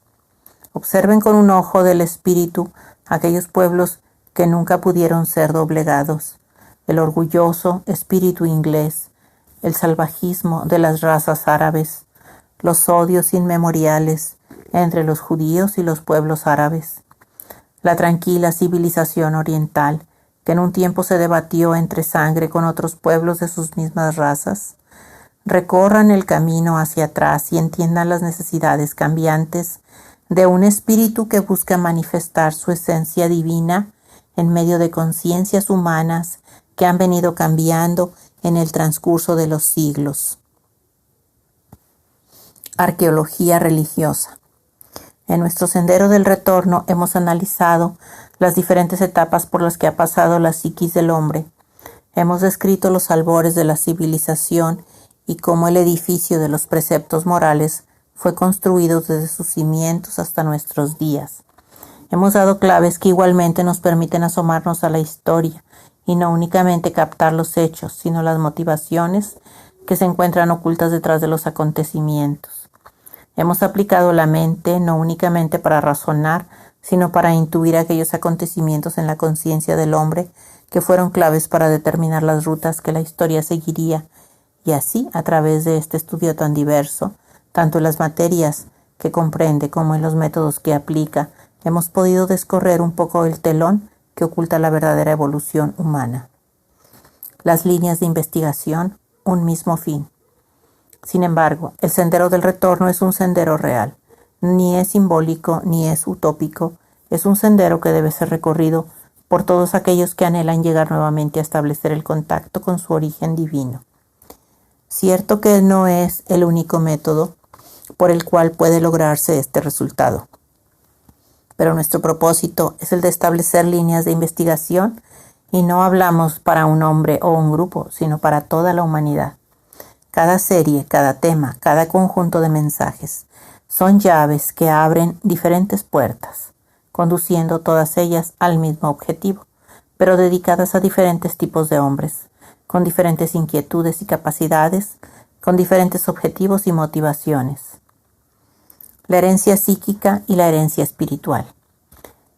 Observen con un ojo del espíritu aquellos pueblos que nunca pudieron ser doblegados, el orgulloso espíritu inglés, el salvajismo de las razas árabes, los odios inmemoriales entre los judíos y los pueblos árabes, la tranquila civilización oriental que en un tiempo se debatió entre sangre con otros pueblos de sus mismas razas. Recorran el camino hacia atrás y entiendan las necesidades cambiantes de un espíritu que busca manifestar su esencia divina en medio de conciencias humanas que han venido cambiando en el transcurso de los siglos. Arqueología religiosa. En nuestro sendero del retorno hemos analizado las diferentes etapas por las que ha pasado la psiquis del hombre. Hemos descrito los albores de la civilización y cómo el edificio de los preceptos morales fue construido desde sus cimientos hasta nuestros días. Hemos dado claves que igualmente nos permiten asomarnos a la historia y no únicamente captar los hechos, sino las motivaciones que se encuentran ocultas detrás de los acontecimientos. Hemos aplicado la mente no únicamente para razonar, sino para intuir aquellos acontecimientos en la conciencia del hombre que fueron claves para determinar las rutas que la historia seguiría, y así, a través de este estudio tan diverso, tanto en las materias que comprende como en los métodos que aplica, hemos podido descorrer un poco el telón que oculta la verdadera evolución humana. Las líneas de investigación, un mismo fin. Sin embargo, el sendero del retorno es un sendero real. Ni es simbólico ni es utópico. Es un sendero que debe ser recorrido por todos aquellos que anhelan llegar nuevamente a establecer el contacto con su origen divino. Cierto que no es el único método por el cual puede lograrse este resultado, pero nuestro propósito es el de establecer líneas de investigación y no hablamos para un hombre o un grupo, sino para toda la humanidad. Cada serie, cada tema, cada conjunto de mensajes son llaves que abren diferentes puertas, conduciendo todas ellas al mismo objetivo, pero dedicadas a diferentes tipos de hombres, con diferentes inquietudes y capacidades, con diferentes objetivos y motivaciones. La herencia psíquica y la herencia espiritual.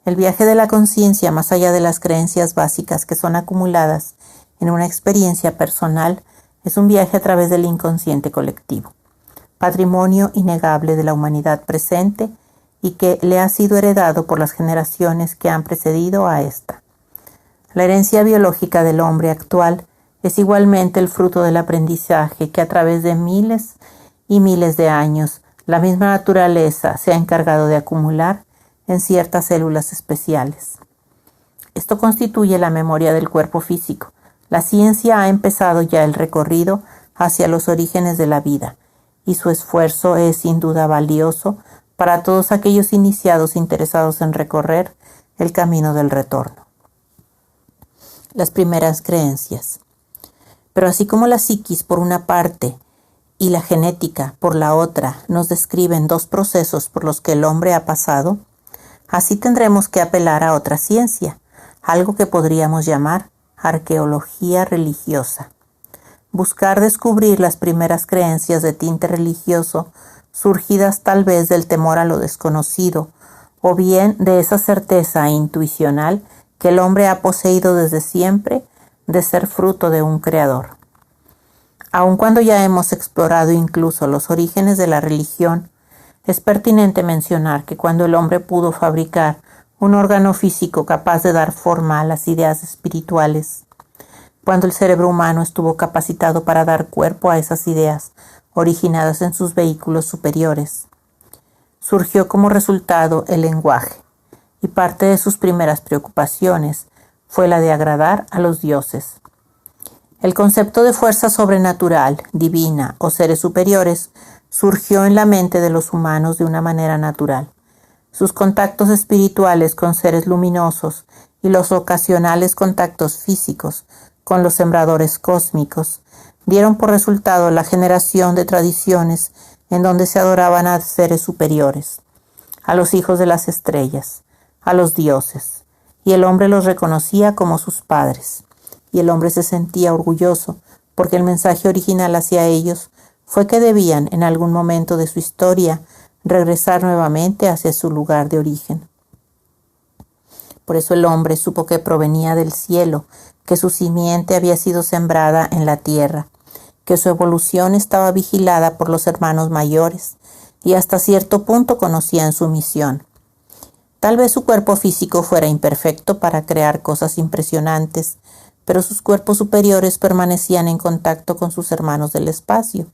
El viaje de la conciencia más allá de las creencias básicas que son acumuladas en una experiencia personal es un viaje a través del inconsciente colectivo, patrimonio innegable de la humanidad presente y que le ha sido heredado por las generaciones que han precedido a esta. La herencia biológica del hombre actual es igualmente el fruto del aprendizaje que a través de miles y miles de años la misma naturaleza se ha encargado de acumular en ciertas células especiales. Esto constituye la memoria del cuerpo físico. La ciencia ha empezado ya el recorrido hacia los orígenes de la vida, y su esfuerzo es sin duda valioso para todos aquellos iniciados interesados en recorrer el camino del retorno. Las primeras creencias. Pero así como la psiquis por una parte y la genética por la otra nos describen dos procesos por los que el hombre ha pasado, así tendremos que apelar a otra ciencia, algo que podríamos llamar arqueología religiosa. Buscar descubrir las primeras creencias de tinte religioso, surgidas tal vez del temor a lo desconocido, o bien de esa certeza intuicional que el hombre ha poseído desde siempre de ser fruto de un creador. Aun cuando ya hemos explorado incluso los orígenes de la religión, es pertinente mencionar que cuando el hombre pudo fabricar un órgano físico capaz de dar forma a las ideas espirituales, cuando el cerebro humano estuvo capacitado para dar cuerpo a esas ideas originadas en sus vehículos superiores, surgió como resultado el lenguaje, y parte de sus primeras preocupaciones fue la de agradar a los dioses. El concepto de fuerza sobrenatural, divina o seres superiores surgió en la mente de los humanos de una manera natural. Sus contactos espirituales con seres luminosos y los ocasionales contactos físicos con los sembradores cósmicos dieron por resultado la generación de tradiciones en donde se adoraban a seres superiores, a los hijos de las estrellas, a los dioses, y el hombre los reconocía como sus padres, y el hombre se sentía orgulloso porque el mensaje original hacia ellos fue que debían en algún momento de su historia regresar nuevamente hacia su lugar de origen. Por eso el hombre supo que provenía del cielo, que su simiente había sido sembrada en la tierra, que su evolución estaba vigilada por los hermanos mayores y hasta cierto punto conocían su misión. Tal vez su cuerpo físico fuera imperfecto para crear cosas impresionantes, pero sus cuerpos superiores permanecían en contacto con sus hermanos del espacio,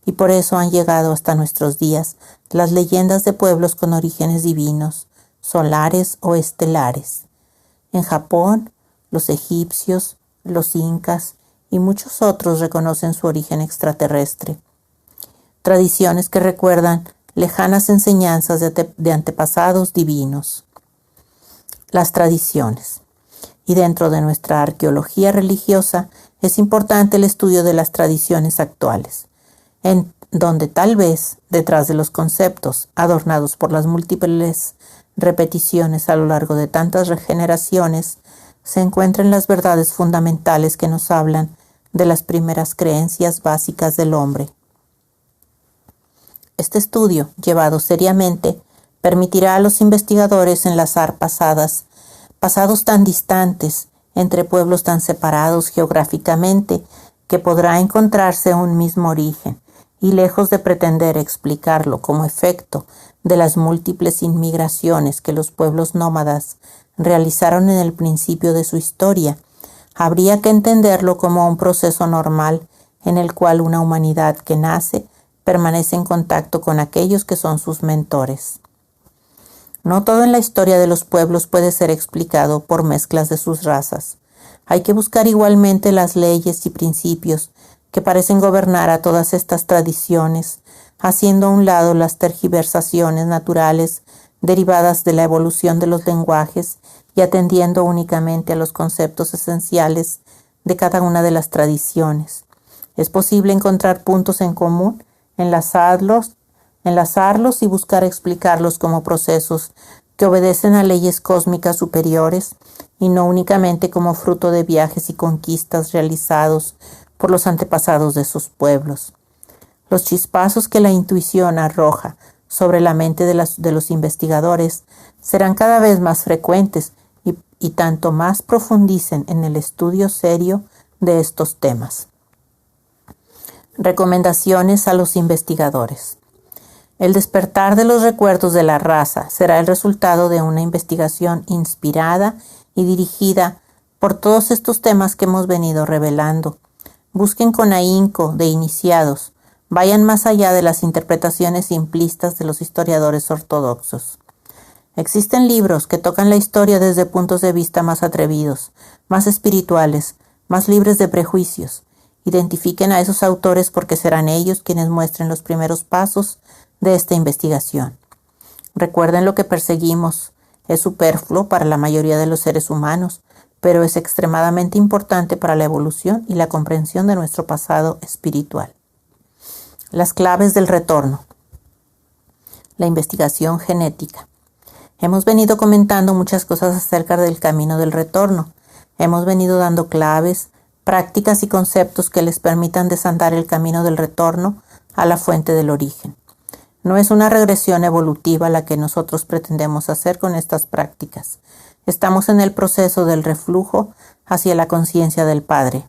y por eso han llegado hasta nuestros días las leyendas de pueblos con orígenes divinos, solares o estelares. En Japón, los egipcios, los incas y muchos otros reconocen su origen extraterrestre. Tradiciones que recuerdan lejanas enseñanzas de antepasados divinos. Las tradiciones. Y dentro de nuestra arqueología religiosa es importante el estudio de las tradiciones actuales, en donde tal vez, detrás de los conceptos adornados por las múltiples repeticiones a lo largo de tantas generaciones, se encuentran las verdades fundamentales que nos hablan de las primeras creencias básicas del hombre. Este estudio, llevado seriamente, permitirá a los investigadores enlazar pasados tan distantes, entre pueblos tan separados geográficamente, que podrá encontrarse un mismo origen, y lejos de pretender explicarlo como efecto de las múltiples inmigraciones que los pueblos nómadas realizaron en el principio de su historia, habría que entenderlo como un proceso normal en el cual una humanidad que nace permanece en contacto con aquellos que son sus mentores. No todo en la historia de los pueblos puede ser explicado por mezclas de sus razas. Hay que buscar igualmente las leyes y principios que parecen gobernar a todas estas tradiciones, haciendo a un lado las tergiversaciones naturales derivadas de la evolución de los lenguajes y atendiendo únicamente a los conceptos esenciales de cada una de las tradiciones. Es posible encontrar puntos en común, enlazarlos y buscar explicarlos como procesos que obedecen a leyes cósmicas superiores y no únicamente como fruto de viajes y conquistas realizados por los antepasados de sus pueblos. Los chispazos que la intuición arroja sobre la mente de los investigadores serán cada vez más frecuentes y tanto más profundicen en el estudio serio de estos temas. Recomendaciones a los investigadores. El despertar de los recuerdos de la raza será el resultado de una investigación inspirada y dirigida por todos estos temas que hemos venido revelando. Busquen con ahínco de iniciados, vayan más allá de las interpretaciones simplistas de los historiadores ortodoxos. Existen libros que tocan la historia desde puntos de vista más atrevidos, más espirituales, más libres de prejuicios. Identifiquen a esos autores porque serán ellos quienes muestren los primeros pasos de esta investigación. Recuerden lo que perseguimos. Es superfluo para la mayoría de los seres humanos, pero es extremadamente importante para la evolución y la comprensión de nuestro pasado espiritual. Las claves del retorno. La investigación genética. Hemos venido comentando muchas cosas acerca del camino del retorno. Hemos venido dando claves, prácticas y conceptos que les permitan desandar el camino del retorno a la fuente del origen. No es una regresión evolutiva la que nosotros pretendemos hacer con estas prácticas. Estamos en el proceso del reflujo hacia la conciencia del Padre.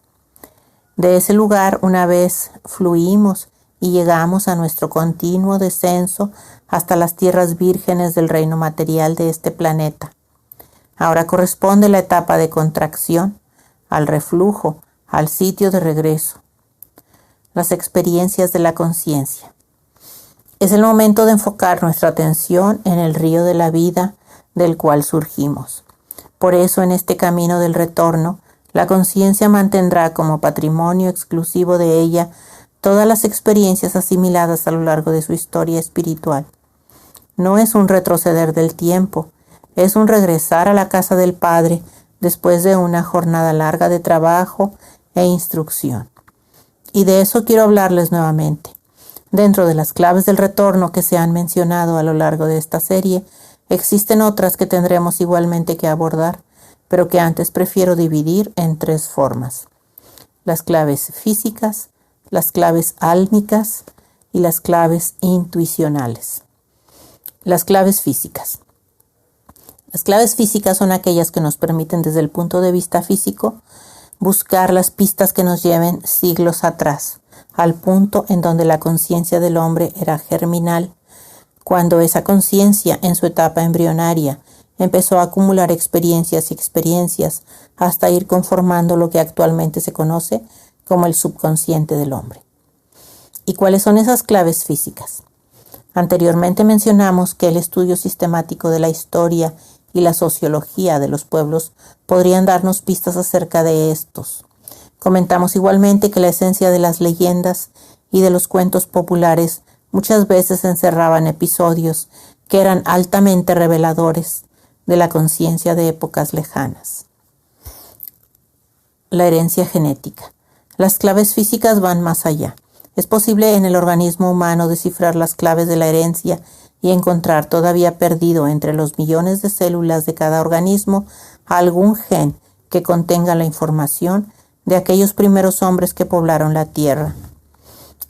De ese lugar, una vez fluimos y llegamos a nuestro continuo descenso hasta las tierras vírgenes del reino material de este planeta. Ahora corresponde la etapa de contracción, al reflujo, al sitio de regreso. Las experiencias de la conciencia. Es el momento de enfocar nuestra atención en el río de la vida del cual surgimos. Por eso, en este camino del retorno, la conciencia mantendrá como patrimonio exclusivo de ella todas las experiencias asimiladas a lo largo de su historia espiritual. No es un retroceder del tiempo, es un regresar a la casa del Padre después de una jornada larga de trabajo e instrucción. Y de eso quiero hablarles nuevamente. Dentro de las claves del retorno que se han mencionado a lo largo de esta serie, existen otras que tendremos igualmente que abordar, pero que antes prefiero dividir en 3 formas. Las claves físicas, las claves álmicas y las claves intuicionales. Las claves físicas. Las claves físicas son aquellas que nos permiten desde el punto de vista físico buscar las pistas que nos lleven siglos atrás, al punto en donde la conciencia del hombre era germinal, cuando esa conciencia en su etapa embrionaria empezó a acumular experiencias y experiencias hasta ir conformando lo que actualmente se conoce como el subconsciente del hombre. ¿Y cuáles son esas claves físicas? Anteriormente mencionamos que el estudio sistemático de la historia y la sociología de los pueblos podrían darnos pistas acerca de estos. Comentamos igualmente que la esencia de las leyendas y de los cuentos populares muchas veces encerraban episodios que eran altamente reveladores de la conciencia de épocas lejanas. La herencia genética. Las claves físicas van más allá. Es posible en el organismo humano descifrar las claves de la herencia y encontrar todavía perdido entre los millones de células de cada organismo algún gen que contenga la información de aquellos primeros hombres que poblaron la Tierra.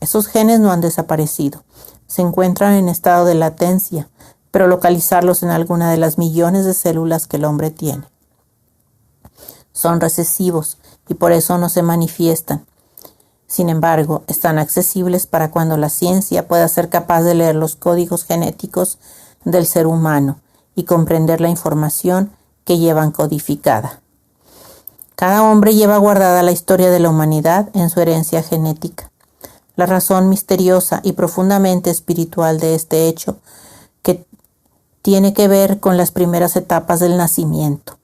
Esos genes no han desaparecido, se encuentran en estado de latencia, pero localizarlos en alguna de las millones de células que el hombre tiene. Son recesivos y por eso no se manifiestan. Sin embargo, están accesibles para cuando la ciencia pueda ser capaz de leer los códigos genéticos del ser humano y comprender la información que llevan codificada. Cada hombre lleva guardada la historia de la humanidad en su herencia genética. La razón misteriosa y profundamente espiritual de este hecho que tiene que ver con las primeras etapas del nacimiento.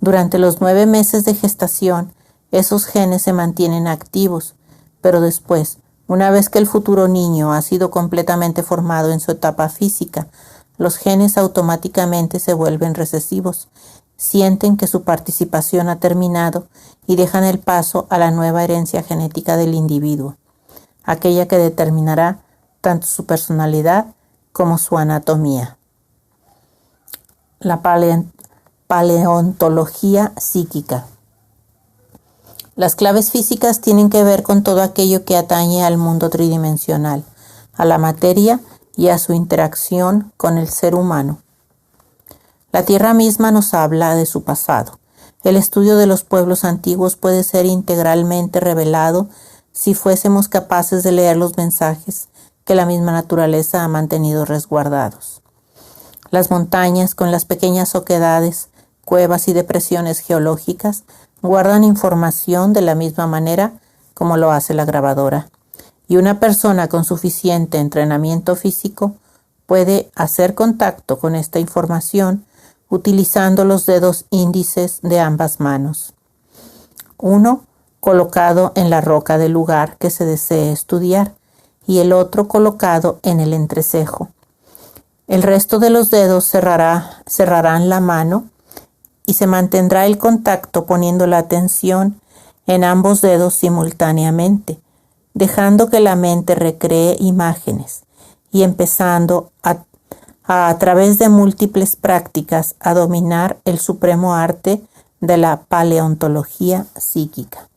Durante los 9 meses de gestación, esos genes se mantienen activos, pero después, una vez que el futuro niño ha sido completamente formado en su etapa física, los genes automáticamente se vuelven recesivos, sienten que su participación ha terminado y dejan el paso a la nueva herencia genética del individuo, aquella que determinará tanto su personalidad como su anatomía. La paleontología psíquica. Las claves físicas tienen que ver con todo aquello que atañe al mundo tridimensional, a la materia y a su interacción con el ser humano. La Tierra misma nos habla de su pasado. El estudio de los pueblos antiguos puede ser integralmente revelado si fuésemos capaces de leer los mensajes que la misma naturaleza ha mantenido resguardados. Las montañas, con las pequeñas oquedades, cuevas y depresiones geológicas, guardan información de la misma manera como lo hace la grabadora. Y una persona con suficiente entrenamiento físico puede hacer contacto con esta información utilizando los dedos índices de ambas manos. Uno colocado en la roca del lugar que se desee estudiar y el otro colocado en el entrecejo. El resto de los dedos cerrarán la mano y se mantendrá el contacto poniendo la atención en ambos dedos simultáneamente, dejando que la mente recree imágenes y empezando a través de múltiples prácticas a dominar el supremo arte de la paleontología psíquica.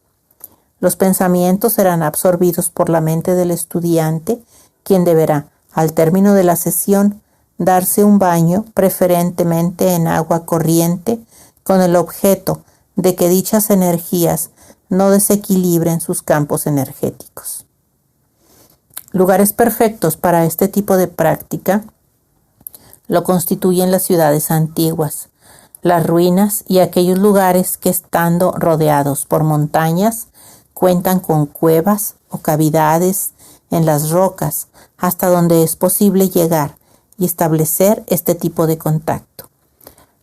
Los pensamientos serán absorbidos por la mente del estudiante, quien deberá, al término de la sesión, darse un baño, preferentemente en agua corriente, con el objeto de que dichas energías no desequilibren sus campos energéticos. Lugares perfectos para este tipo de práctica lo constituyen las ciudades antiguas, las ruinas y aquellos lugares que, estando rodeados por montañas, cuentan con cuevas o cavidades en las rocas hasta donde es posible llegar y establecer este tipo de contacto.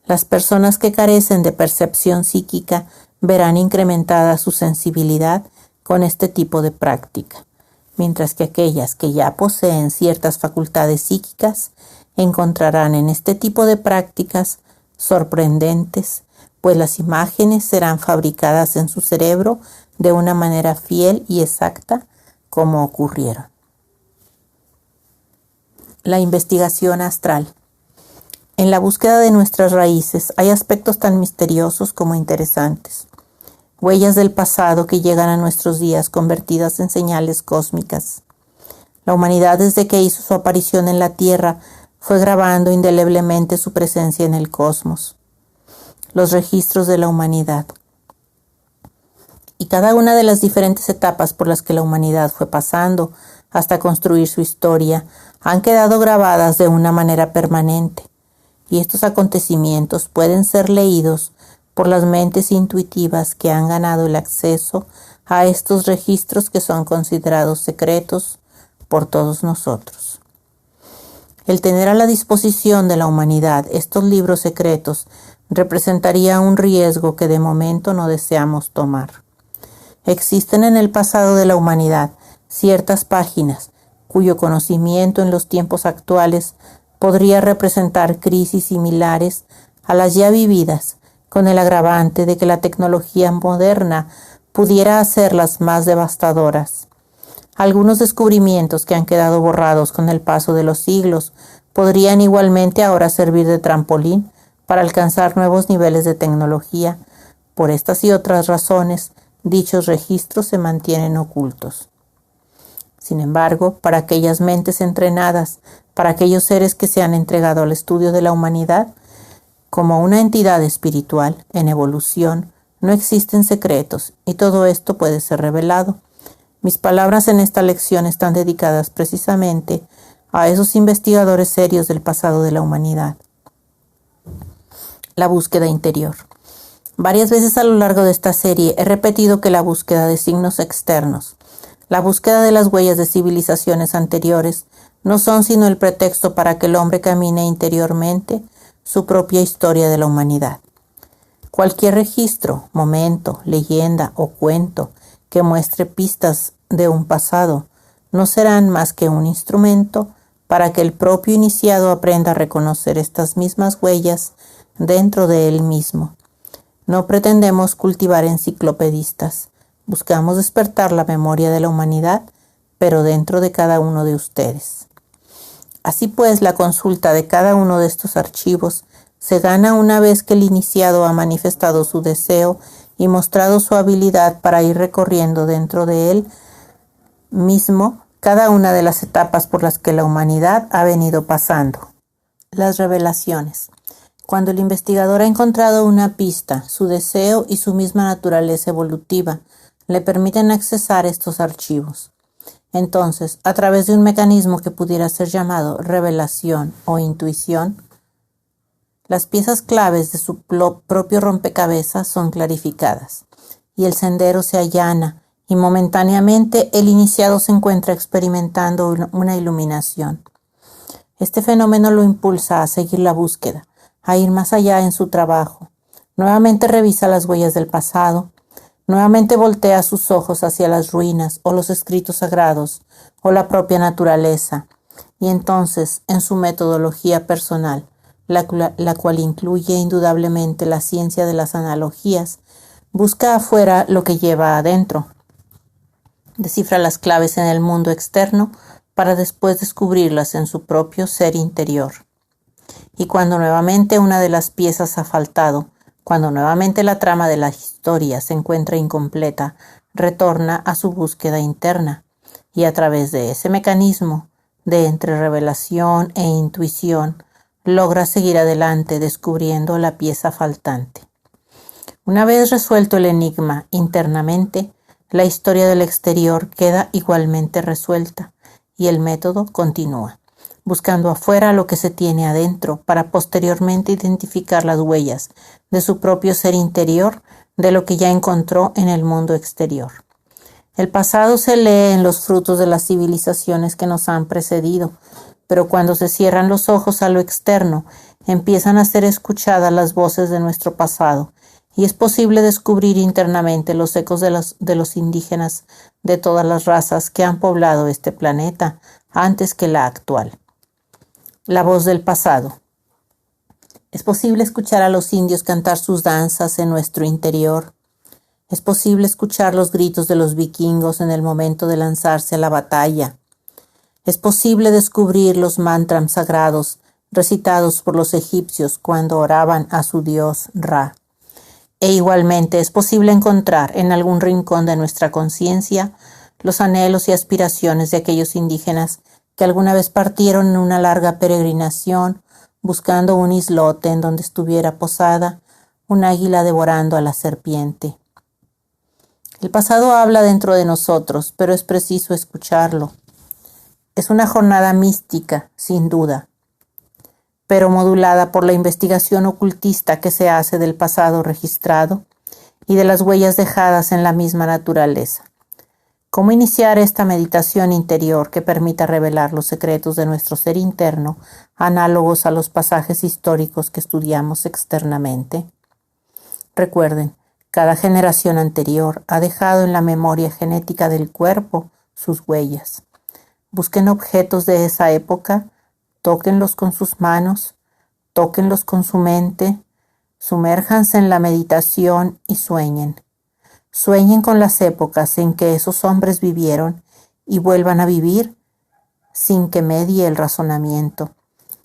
Las personas que carecen de percepción psíquica verán incrementada su sensibilidad con este tipo de práctica, mientras que aquellas que ya poseen ciertas facultades psíquicas encontrarán en este tipo de prácticas sorprendentes, pues las imágenes serán fabricadas en su cerebro de una manera fiel y exacta como ocurrieron. La investigación astral. En la búsqueda de nuestras raíces hay aspectos tan misteriosos como interesantes. Huellas del pasado que llegan a nuestros días convertidas en señales cósmicas. La humanidad, desde que hizo su aparición en la Tierra, fue grabando indeleblemente su presencia en el cosmos, los registros de la humanidad. Y cada una de las diferentes etapas por las que la humanidad fue pasando hasta construir su historia han quedado grabadas de una manera permanente, y estos acontecimientos pueden ser leídos por las mentes intuitivas que han ganado el acceso a estos registros que son considerados secretos por todos nosotros. El tener a la disposición de la humanidad estos libros secretos representaría un riesgo que de momento no deseamos tomar. Existen en el pasado de la humanidad ciertas páginas cuyo conocimiento en los tiempos actuales podría representar crisis similares a las ya vividas, con el agravante de que la tecnología moderna pudiera hacerlas más devastadoras. Algunos descubrimientos que han quedado borrados con el paso de los siglos podrían igualmente ahora servir de trampolín para alcanzar nuevos niveles de tecnología. Por estas y otras razones, dichos registros se mantienen ocultos. Sin embargo, para aquellas mentes entrenadas, para aquellos seres que se han entregado al estudio de la humanidad, como una entidad espiritual en evolución, no existen secretos y todo esto puede ser revelado. Mis palabras en esta lección están dedicadas precisamente a esos investigadores serios del pasado de la humanidad. La búsqueda interior. Varias veces a lo largo de esta serie he repetido que la búsqueda de signos externos, la búsqueda de las huellas de civilizaciones anteriores, no son sino el pretexto para que el hombre camine interiormente su propia historia de la humanidad. Cualquier registro, momento, leyenda o cuento que muestre pistas de un pasado no serán más que un instrumento para que el propio iniciado aprenda a reconocer estas mismas huellas dentro de él mismo. No pretendemos cultivar enciclopedistas, buscamos despertar la memoria de la humanidad, pero dentro de cada uno de ustedes. Así pues, la consulta de cada uno de estos archivos se gana una vez que el iniciado ha manifestado su deseo y mostrado su habilidad para ir recorriendo dentro de él mismo cada una de las etapas por las que la humanidad ha venido pasando. Las revelaciones. Cuando el investigador ha encontrado una pista, su deseo y su misma naturaleza evolutiva le permiten accesar estos archivos. Entonces, a través de un mecanismo que pudiera ser llamado revelación o intuición, las piezas claves de su propio rompecabezas son clarificadas y el sendero se allana y momentáneamente el iniciado se encuentra experimentando una iluminación. Este fenómeno lo impulsa a seguir la búsqueda, a ir más allá en su trabajo. Nuevamente revisa las huellas del pasado, nuevamente voltea sus ojos hacia las ruinas o los escritos sagrados o la propia naturaleza, y entonces, en su metodología personal, la cual incluye indudablemente la ciencia de las analogías, busca afuera lo que lleva adentro. Descifra las claves en el mundo externo para después descubrirlas en su propio ser interior. Y cuando nuevamente una de las piezas ha faltado, cuando nuevamente la trama de la historia se encuentra incompleta, retorna a su búsqueda interna y a través de ese mecanismo de entre revelación e intuición logra seguir adelante descubriendo la pieza faltante. Una vez resuelto el enigma internamente, la historia del exterior queda igualmente resuelta y el método continúa, buscando afuera lo que se tiene adentro para posteriormente identificar las huellas de su propio ser interior de lo que ya encontró en el mundo exterior. El pasado se lee en los frutos de las civilizaciones que nos han precedido, pero cuando se cierran los ojos a lo externo, empiezan a ser escuchadas las voces de nuestro pasado, y es posible descubrir internamente los ecos de los indígenas de todas las razas que han poblado este planeta antes que la actual. La voz del pasado. Es posible escuchar a los indios cantar sus danzas en nuestro interior. Es posible escuchar los gritos de los vikingos en el momento de lanzarse a la batalla. Es posible descubrir los mantras sagrados recitados por los egipcios cuando oraban a su dios Ra. E igualmente es posible encontrar en algún rincón de nuestra conciencia los anhelos y aspiraciones de aquellos indígenas que alguna vez partieron en una larga peregrinación buscando un islote en donde estuviera posada un águila devorando a la serpiente. El pasado habla dentro de nosotros, pero es preciso escucharlo. Es una jornada mística, sin duda, pero modulada por la investigación ocultista que se hace del pasado registrado y de las huellas dejadas en la misma naturaleza. ¿Cómo iniciar esta meditación interior que permita revelar los secretos de nuestro ser interno, análogos a los pasajes históricos que estudiamos externamente? Recuerden, cada generación anterior ha dejado en la memoria genética del cuerpo sus huellas. Busquen objetos de esa época, tóquenlos con sus manos, tóquenlos con su mente, sumérjanse en la meditación y sueñen. Sueñen con las épocas en que esos hombres vivieron y vuelvan a vivir sin que medie el razonamiento,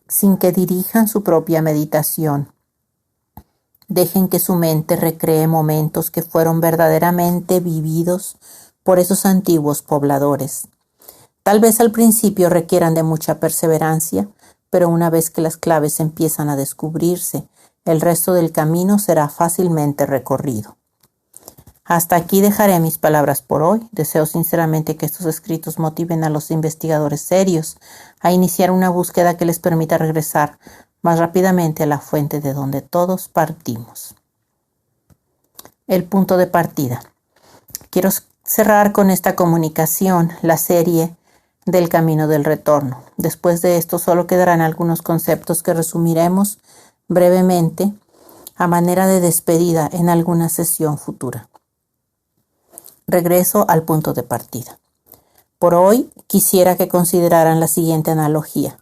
sin que dirijan su propia meditación. Dejen que su mente recree momentos que fueron verdaderamente vividos por esos antiguos pobladores. Tal vez al principio requieran de mucha perseverancia, pero una vez que las claves empiezan a descubrirse, el resto del camino será fácilmente recorrido. Hasta aquí dejaré mis palabras por hoy. Deseo sinceramente que estos escritos motiven a los investigadores serios a iniciar una búsqueda que les permita regresar más rápidamente a la fuente de donde todos partimos. El punto de partida. Quiero cerrar con esta comunicación la serie del camino del retorno. Después de esto solo quedarán algunos conceptos que resumiremos brevemente a manera de despedida en alguna sesión futura. Regreso al punto de partida. Por hoy quisiera que consideraran la siguiente analogía.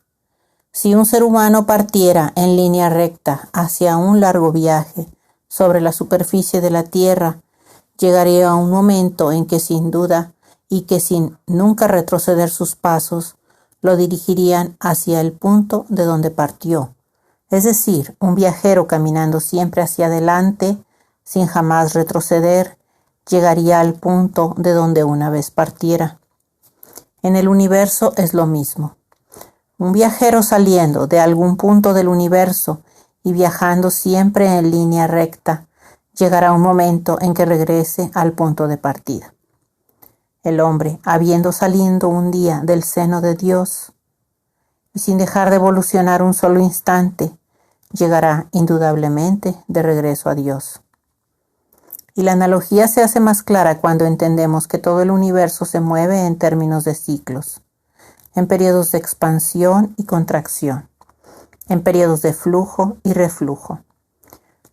Si un ser humano partiera en línea recta hacia un largo viaje sobre la superficie de la Tierra, llegaría a un momento en que sin duda y que sin nunca retroceder sus pasos, lo dirigirían hacia el punto de donde partió. Es decir, un viajero caminando siempre hacia adelante, sin jamás retroceder, llegaría al punto de donde una vez partiera. En el universo es lo mismo. Un viajero saliendo de algún punto del universo y viajando siempre en línea recta, llegará un momento en que regrese al punto de partida. El hombre, habiendo salido un día del seno de Dios y sin dejar de evolucionar un solo instante, llegará indudablemente de regreso a Dios. Y la analogía se hace más clara cuando entendemos que todo el universo se mueve en términos de ciclos, en periodos de expansión y contracción, en periodos de flujo y reflujo.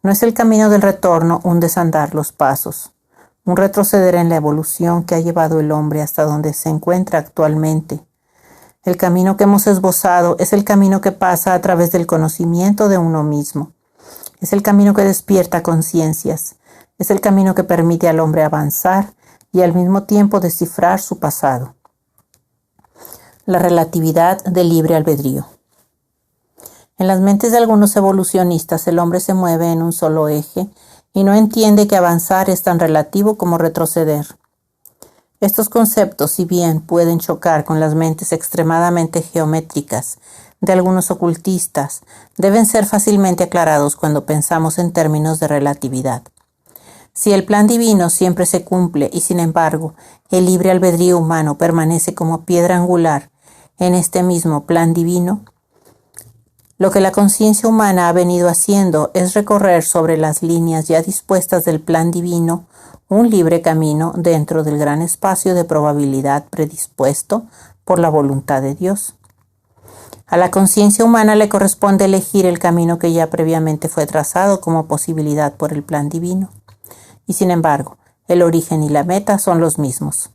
No es el camino del retorno un desandar los pasos, un retroceder en la evolución que ha llevado el hombre hasta donde se encuentra actualmente. El camino que hemos esbozado es el camino que pasa a través del conocimiento de uno mismo. Es el camino que despierta conciencias. Es el camino que permite al hombre avanzar y al mismo tiempo descifrar su pasado. La relatividad del libre albedrío. En las mentes de algunos evolucionistas, el hombre se mueve en un solo eje y no entiende que avanzar es tan relativo como retroceder. Estos conceptos, si bien pueden chocar con las mentes extremadamente geométricas de algunos ocultistas, deben ser fácilmente aclarados cuando pensamos en términos de relatividad. Si el plan divino siempre se cumple y sin embargo el libre albedrío humano permanece como piedra angular en este mismo plan divino, lo que la conciencia humana ha venido haciendo es recorrer sobre las líneas ya dispuestas del plan divino un libre camino dentro del gran espacio de probabilidad predispuesto por la voluntad de Dios. A la conciencia humana le corresponde elegir el camino que ya previamente fue trazado como posibilidad por el plan divino. Y sin embargo, el origen y la meta son los mismos.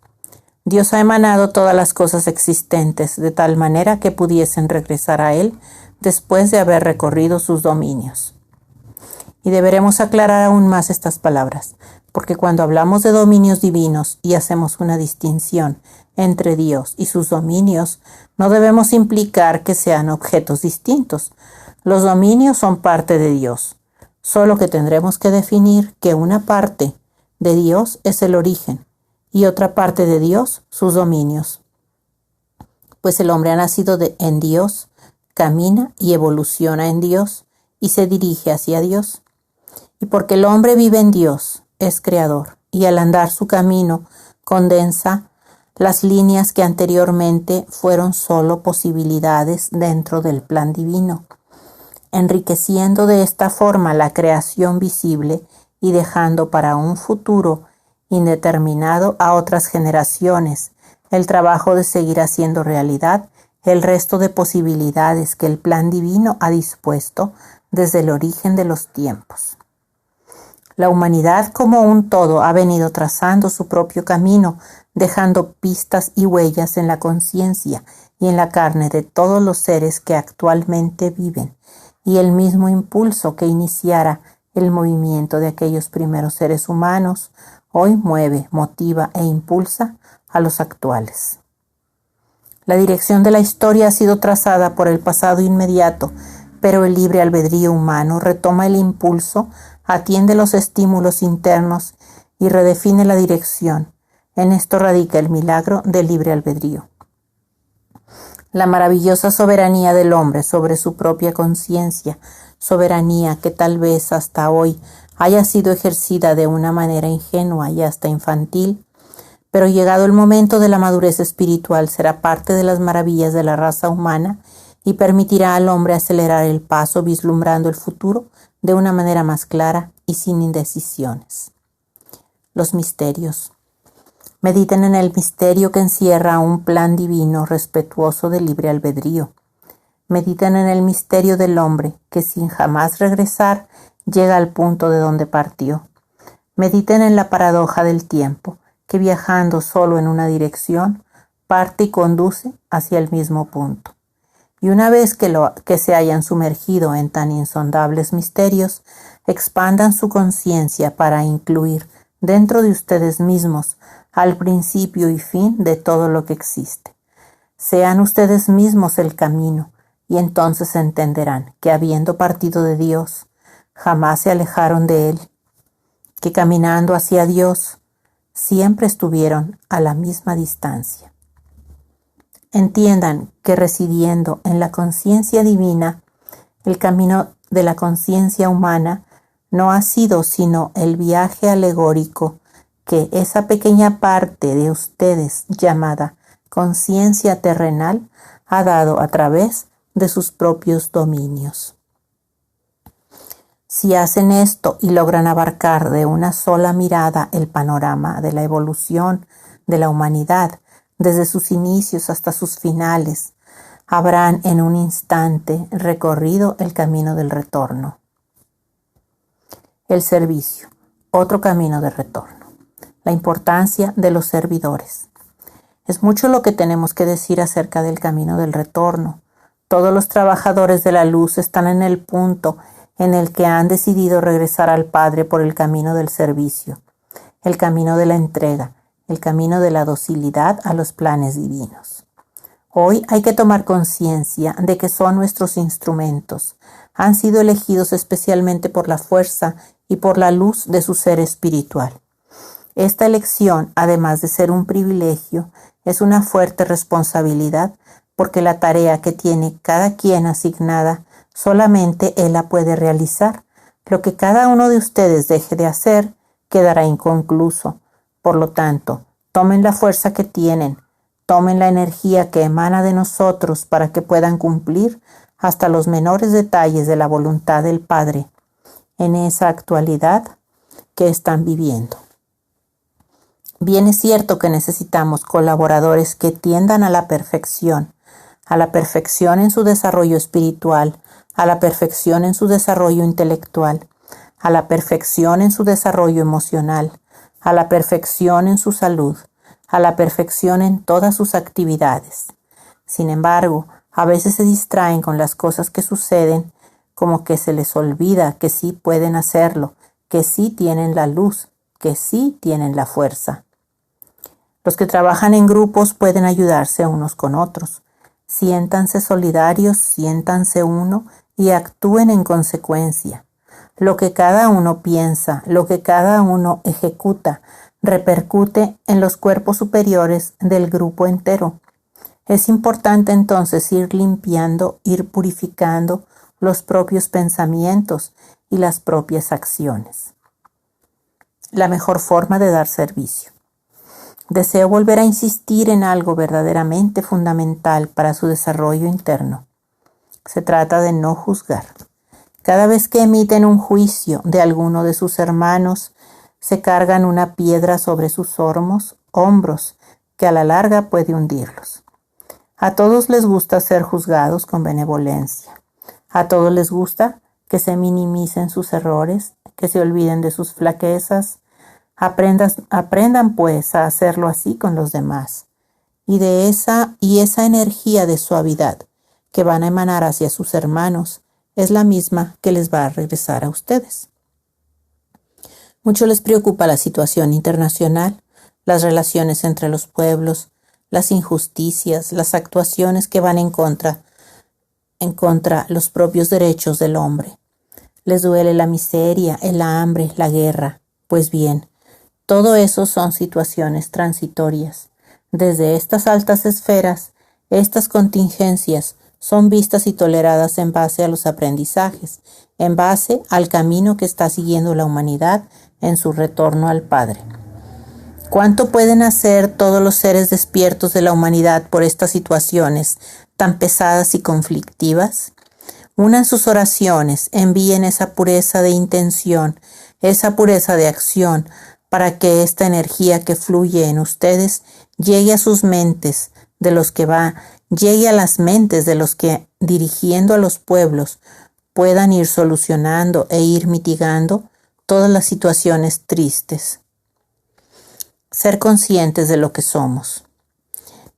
Dios ha emanado todas las cosas existentes de tal manera que pudiesen regresar a Él después de haber recorrido sus dominios. Y deberemos aclarar aún más estas palabras, porque cuando hablamos de dominios divinos y hacemos una distinción entre Dios y sus dominios, no debemos implicar que sean objetos distintos. Los dominios son parte de Dios, solo que tendremos que definir que una parte de Dios es el origen y otra parte de Dios sus dominios. pues el hombre ha nacido en Dios, camina y evoluciona en Dios y se dirige hacia Dios. Y porque el hombre vive en Dios, es creador, y al andar su camino condensa las líneas que anteriormente fueron solo posibilidades dentro del plan divino, enriqueciendo de esta forma la creación visible y dejando para un futuro indeterminado a otras generaciones el trabajo de seguir haciendo realidad el resto de posibilidades que el plan divino ha dispuesto desde el origen de los tiempos. La humanidad como un todo ha venido trazando su propio camino, dejando pistas y huellas en la conciencia y en la carne de todos los seres que actualmente viven, y el mismo impulso que iniciara el movimiento de aquellos primeros seres humanos hoy mueve, motiva e impulsa a los actuales. La dirección de la historia ha sido trazada por el pasado inmediato, pero el libre albedrío humano retoma el impulso, atiende los estímulos internos y redefine la dirección. En esto radica el milagro del libre albedrío. La maravillosa soberanía del hombre sobre su propia conciencia, soberanía que tal vez hasta hoy haya sido ejercida de una manera ingenua y hasta infantil, pero llegado el momento de la madurez espiritual será parte de las maravillas de la raza humana y permitirá al hombre acelerar el paso vislumbrando el futuro de una manera más clara y sin indecisiones. Los misterios. Mediten en el misterio que encierra un plan divino respetuoso del libre albedrío. Mediten en el misterio del hombre que sin jamás regresar llega al punto de donde partió. Mediten en la paradoja del tiempo, que viajando solo en una dirección, parte y conduce hacia el mismo punto. Y una vez que se hayan sumergido en tan insondables misterios, expandan su conciencia para incluir dentro de ustedes mismos al principio y fin de todo lo que existe. Sean ustedes mismos el camino, y entonces entenderán que habiendo partido de Dios, jamás se alejaron de Él, que caminando hacia Dios, siempre estuvieron a la misma distancia. Entiendan que residiendo en la conciencia divina, el camino de la conciencia humana no ha sido sino el viaje alegórico que esa pequeña parte de ustedes llamada conciencia terrenal ha dado a través de sus propios dominios. Si hacen esto y logran abarcar de una sola mirada el panorama de la evolución de la humanidad, desde sus inicios hasta sus finales, habrán en un instante recorrido el camino del retorno. El servicio, otro camino de retorno. La importancia de los servidores. Es mucho lo que tenemos que decir acerca del camino del retorno. Todos los trabajadores de la luz están en el punto en el que han decidido regresar al Padre por el camino del servicio, el camino de la entrega, el camino de la docilidad a los planes divinos. Hoy hay que tomar conciencia de que son nuestros instrumentos. Han sido elegidos especialmente por la fuerza y por la luz de su ser espiritual. Esta elección, además de ser un privilegio, es una fuerte responsabilidad porque la tarea que tiene cada quien asignada solamente él la puede realizar. Lo que cada uno de ustedes deje de hacer quedará inconcluso. Por lo tanto, tomen la fuerza que tienen, tomen la energía que emana de nosotros para que puedan cumplir hasta los menores detalles de la voluntad del Padre en esa actualidad que están viviendo. Bien es cierto que necesitamos colaboradores que tiendan a la perfección en su desarrollo espiritual, a la perfección en su desarrollo intelectual, a la perfección en su desarrollo emocional, a la perfección en su salud, a la perfección en todas sus actividades. Sin embargo, a veces se distraen con las cosas que suceden, como que se les olvida que sí pueden hacerlo, que sí tienen la luz, que sí tienen la fuerza. Los que trabajan en grupos pueden ayudarse unos con otros. Siéntanse solidarios, siéntanse uno y actúen en consecuencia. Lo que cada uno piensa, lo que cada uno ejecuta, repercute en los cuerpos superiores del grupo entero. Es importante entonces ir limpiando, ir purificando los propios pensamientos y las propias acciones. La mejor forma de dar servicio. Deseo volver a insistir en algo verdaderamente fundamental para su desarrollo interno. Se trata de no juzgar. Cada vez que emiten un juicio de alguno de sus hermanos, se cargan una piedra sobre sus hombros, que a la larga puede hundirlos. A todos les gusta ser juzgados con benevolencia. A todos les gusta que se minimicen sus errores, que se olviden de sus flaquezas. Aprendan pues a hacerlo así con los demás. Y esa energía de suavidad que van a emanar hacia sus hermanos es la misma que les va a regresar a ustedes. Mucho les preocupa la situación internacional, las relaciones entre los pueblos, las injusticias, las actuaciones que van en contra los propios derechos del hombre. Les duele la miseria, el hambre, la guerra. Pues bien, todo eso son situaciones transitorias. Desde estas altas esferas, estas contingencias son vistas y toleradas en base a los aprendizajes, en base al camino que está siguiendo la humanidad en su retorno al Padre. ¿Cuánto pueden hacer todos los seres despiertos de la humanidad por estas situaciones tan pesadas y conflictivas? Unan sus oraciones, envíen esa pureza de intención, esa pureza de acción, para que esta energía que fluye en ustedes llegue a sus mentes llegue a las mentes de los que, dirigiendo a los pueblos, puedan ir solucionando e ir mitigando todas las situaciones tristes. Ser conscientes de lo que somos.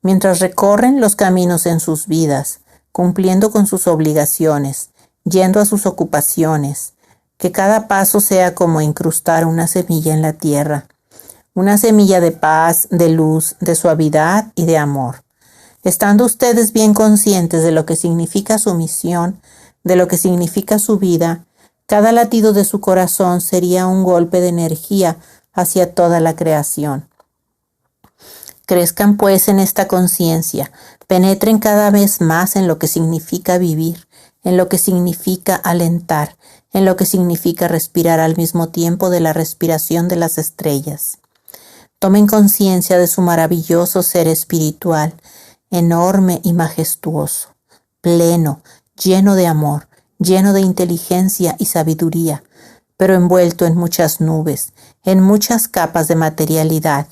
Mientras recorren los caminos en sus vidas, cumpliendo con sus obligaciones, yendo a sus ocupaciones, que cada paso sea como incrustar una semilla en la tierra, una semilla de paz, de luz, de suavidad y de amor. Estando ustedes bien conscientes de lo que significa su misión, de lo que significa su vida, cada latido de su corazón sería un golpe de energía hacia toda la creación. Crezcan pues en esta conciencia, penetren cada vez más en lo que significa vivir, en lo que significa alentar, en lo que significa respirar al mismo tiempo de la respiración de las estrellas. Tomen conciencia de su maravilloso ser espiritual, enorme y majestuoso, pleno, lleno de amor, lleno de inteligencia y sabiduría, pero envuelto en muchas nubes, en muchas capas de materialidad.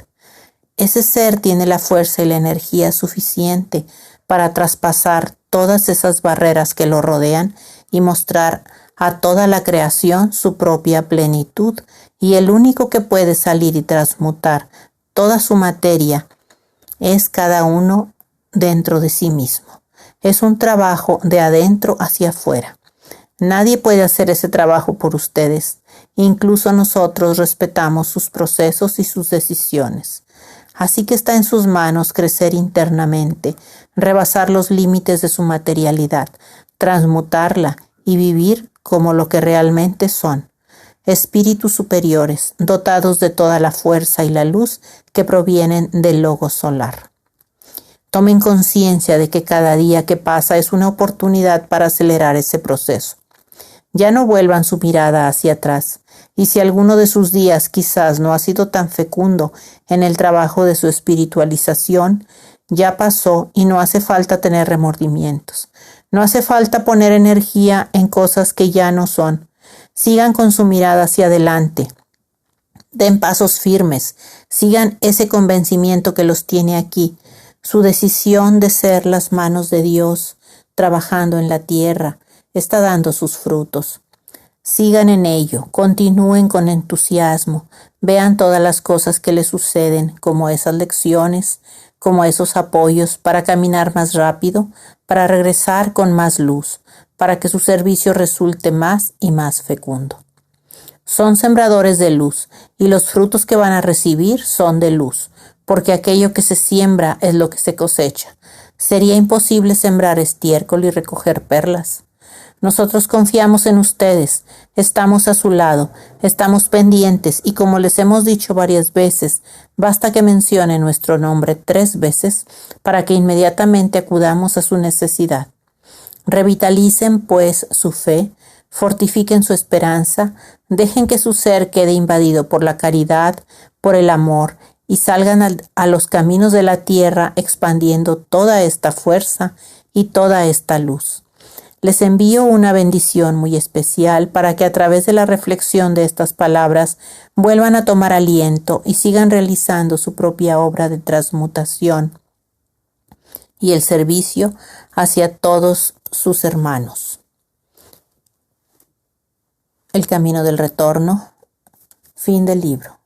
Ese ser tiene la fuerza y la energía suficiente para traspasar todas esas barreras que lo rodean y mostrar a toda la creación su propia plenitud, y el único que puede salir y transmutar toda su materia es cada uno dentro de sí mismo. Es un trabajo de adentro hacia afuera. Nadie puede hacer ese trabajo por ustedes. Incluso nosotros respetamos sus procesos y sus decisiones. Así que está en sus manos crecer internamente, rebasar los límites de su materialidad, transmutarla y vivir como lo que realmente son. Espíritus superiores, dotados de toda la fuerza y la luz que provienen del Logos solar. Tomen conciencia de que cada día que pasa es una oportunidad para acelerar ese proceso. Ya no vuelvan su mirada hacia atrás, y si alguno de sus días quizás no ha sido tan fecundo en el trabajo de su espiritualización, ya pasó y no hace falta tener remordimientos. No hace falta poner energía en cosas que ya no son. Sigan con su mirada hacia adelante. Den pasos firmes. Sigan ese convencimiento que los tiene aquí. Su decisión de ser las manos de Dios, trabajando en la tierra, está dando sus frutos. Sigan en ello, continúen con entusiasmo, vean todas las cosas que les suceden, como esas lecciones, como esos apoyos para caminar más rápido, para regresar con más luz, para que su servicio resulte más y más fecundo. Son sembradores de luz, y los frutos que van a recibir son de luz, porque aquello que se siembra es lo que se cosecha. Sería imposible sembrar estiércol y recoger perlas. Nosotros confiamos en ustedes, estamos a su lado, estamos pendientes y como les hemos dicho varias veces, basta que mencione nuestro nombre 3 veces para que inmediatamente acudamos a su necesidad. Revitalicen, pues, su fe, fortifiquen su esperanza, dejen que su ser quede invadido por la caridad, por el amor, y salgan a los caminos de la tierra expandiendo toda esta fuerza y toda esta luz. Les envío una bendición muy especial para que a través de la reflexión de estas palabras vuelvan a tomar aliento y sigan realizando su propia obra de transmutación y el servicio hacia todos sus hermanos. El camino del retorno. Fin del libro.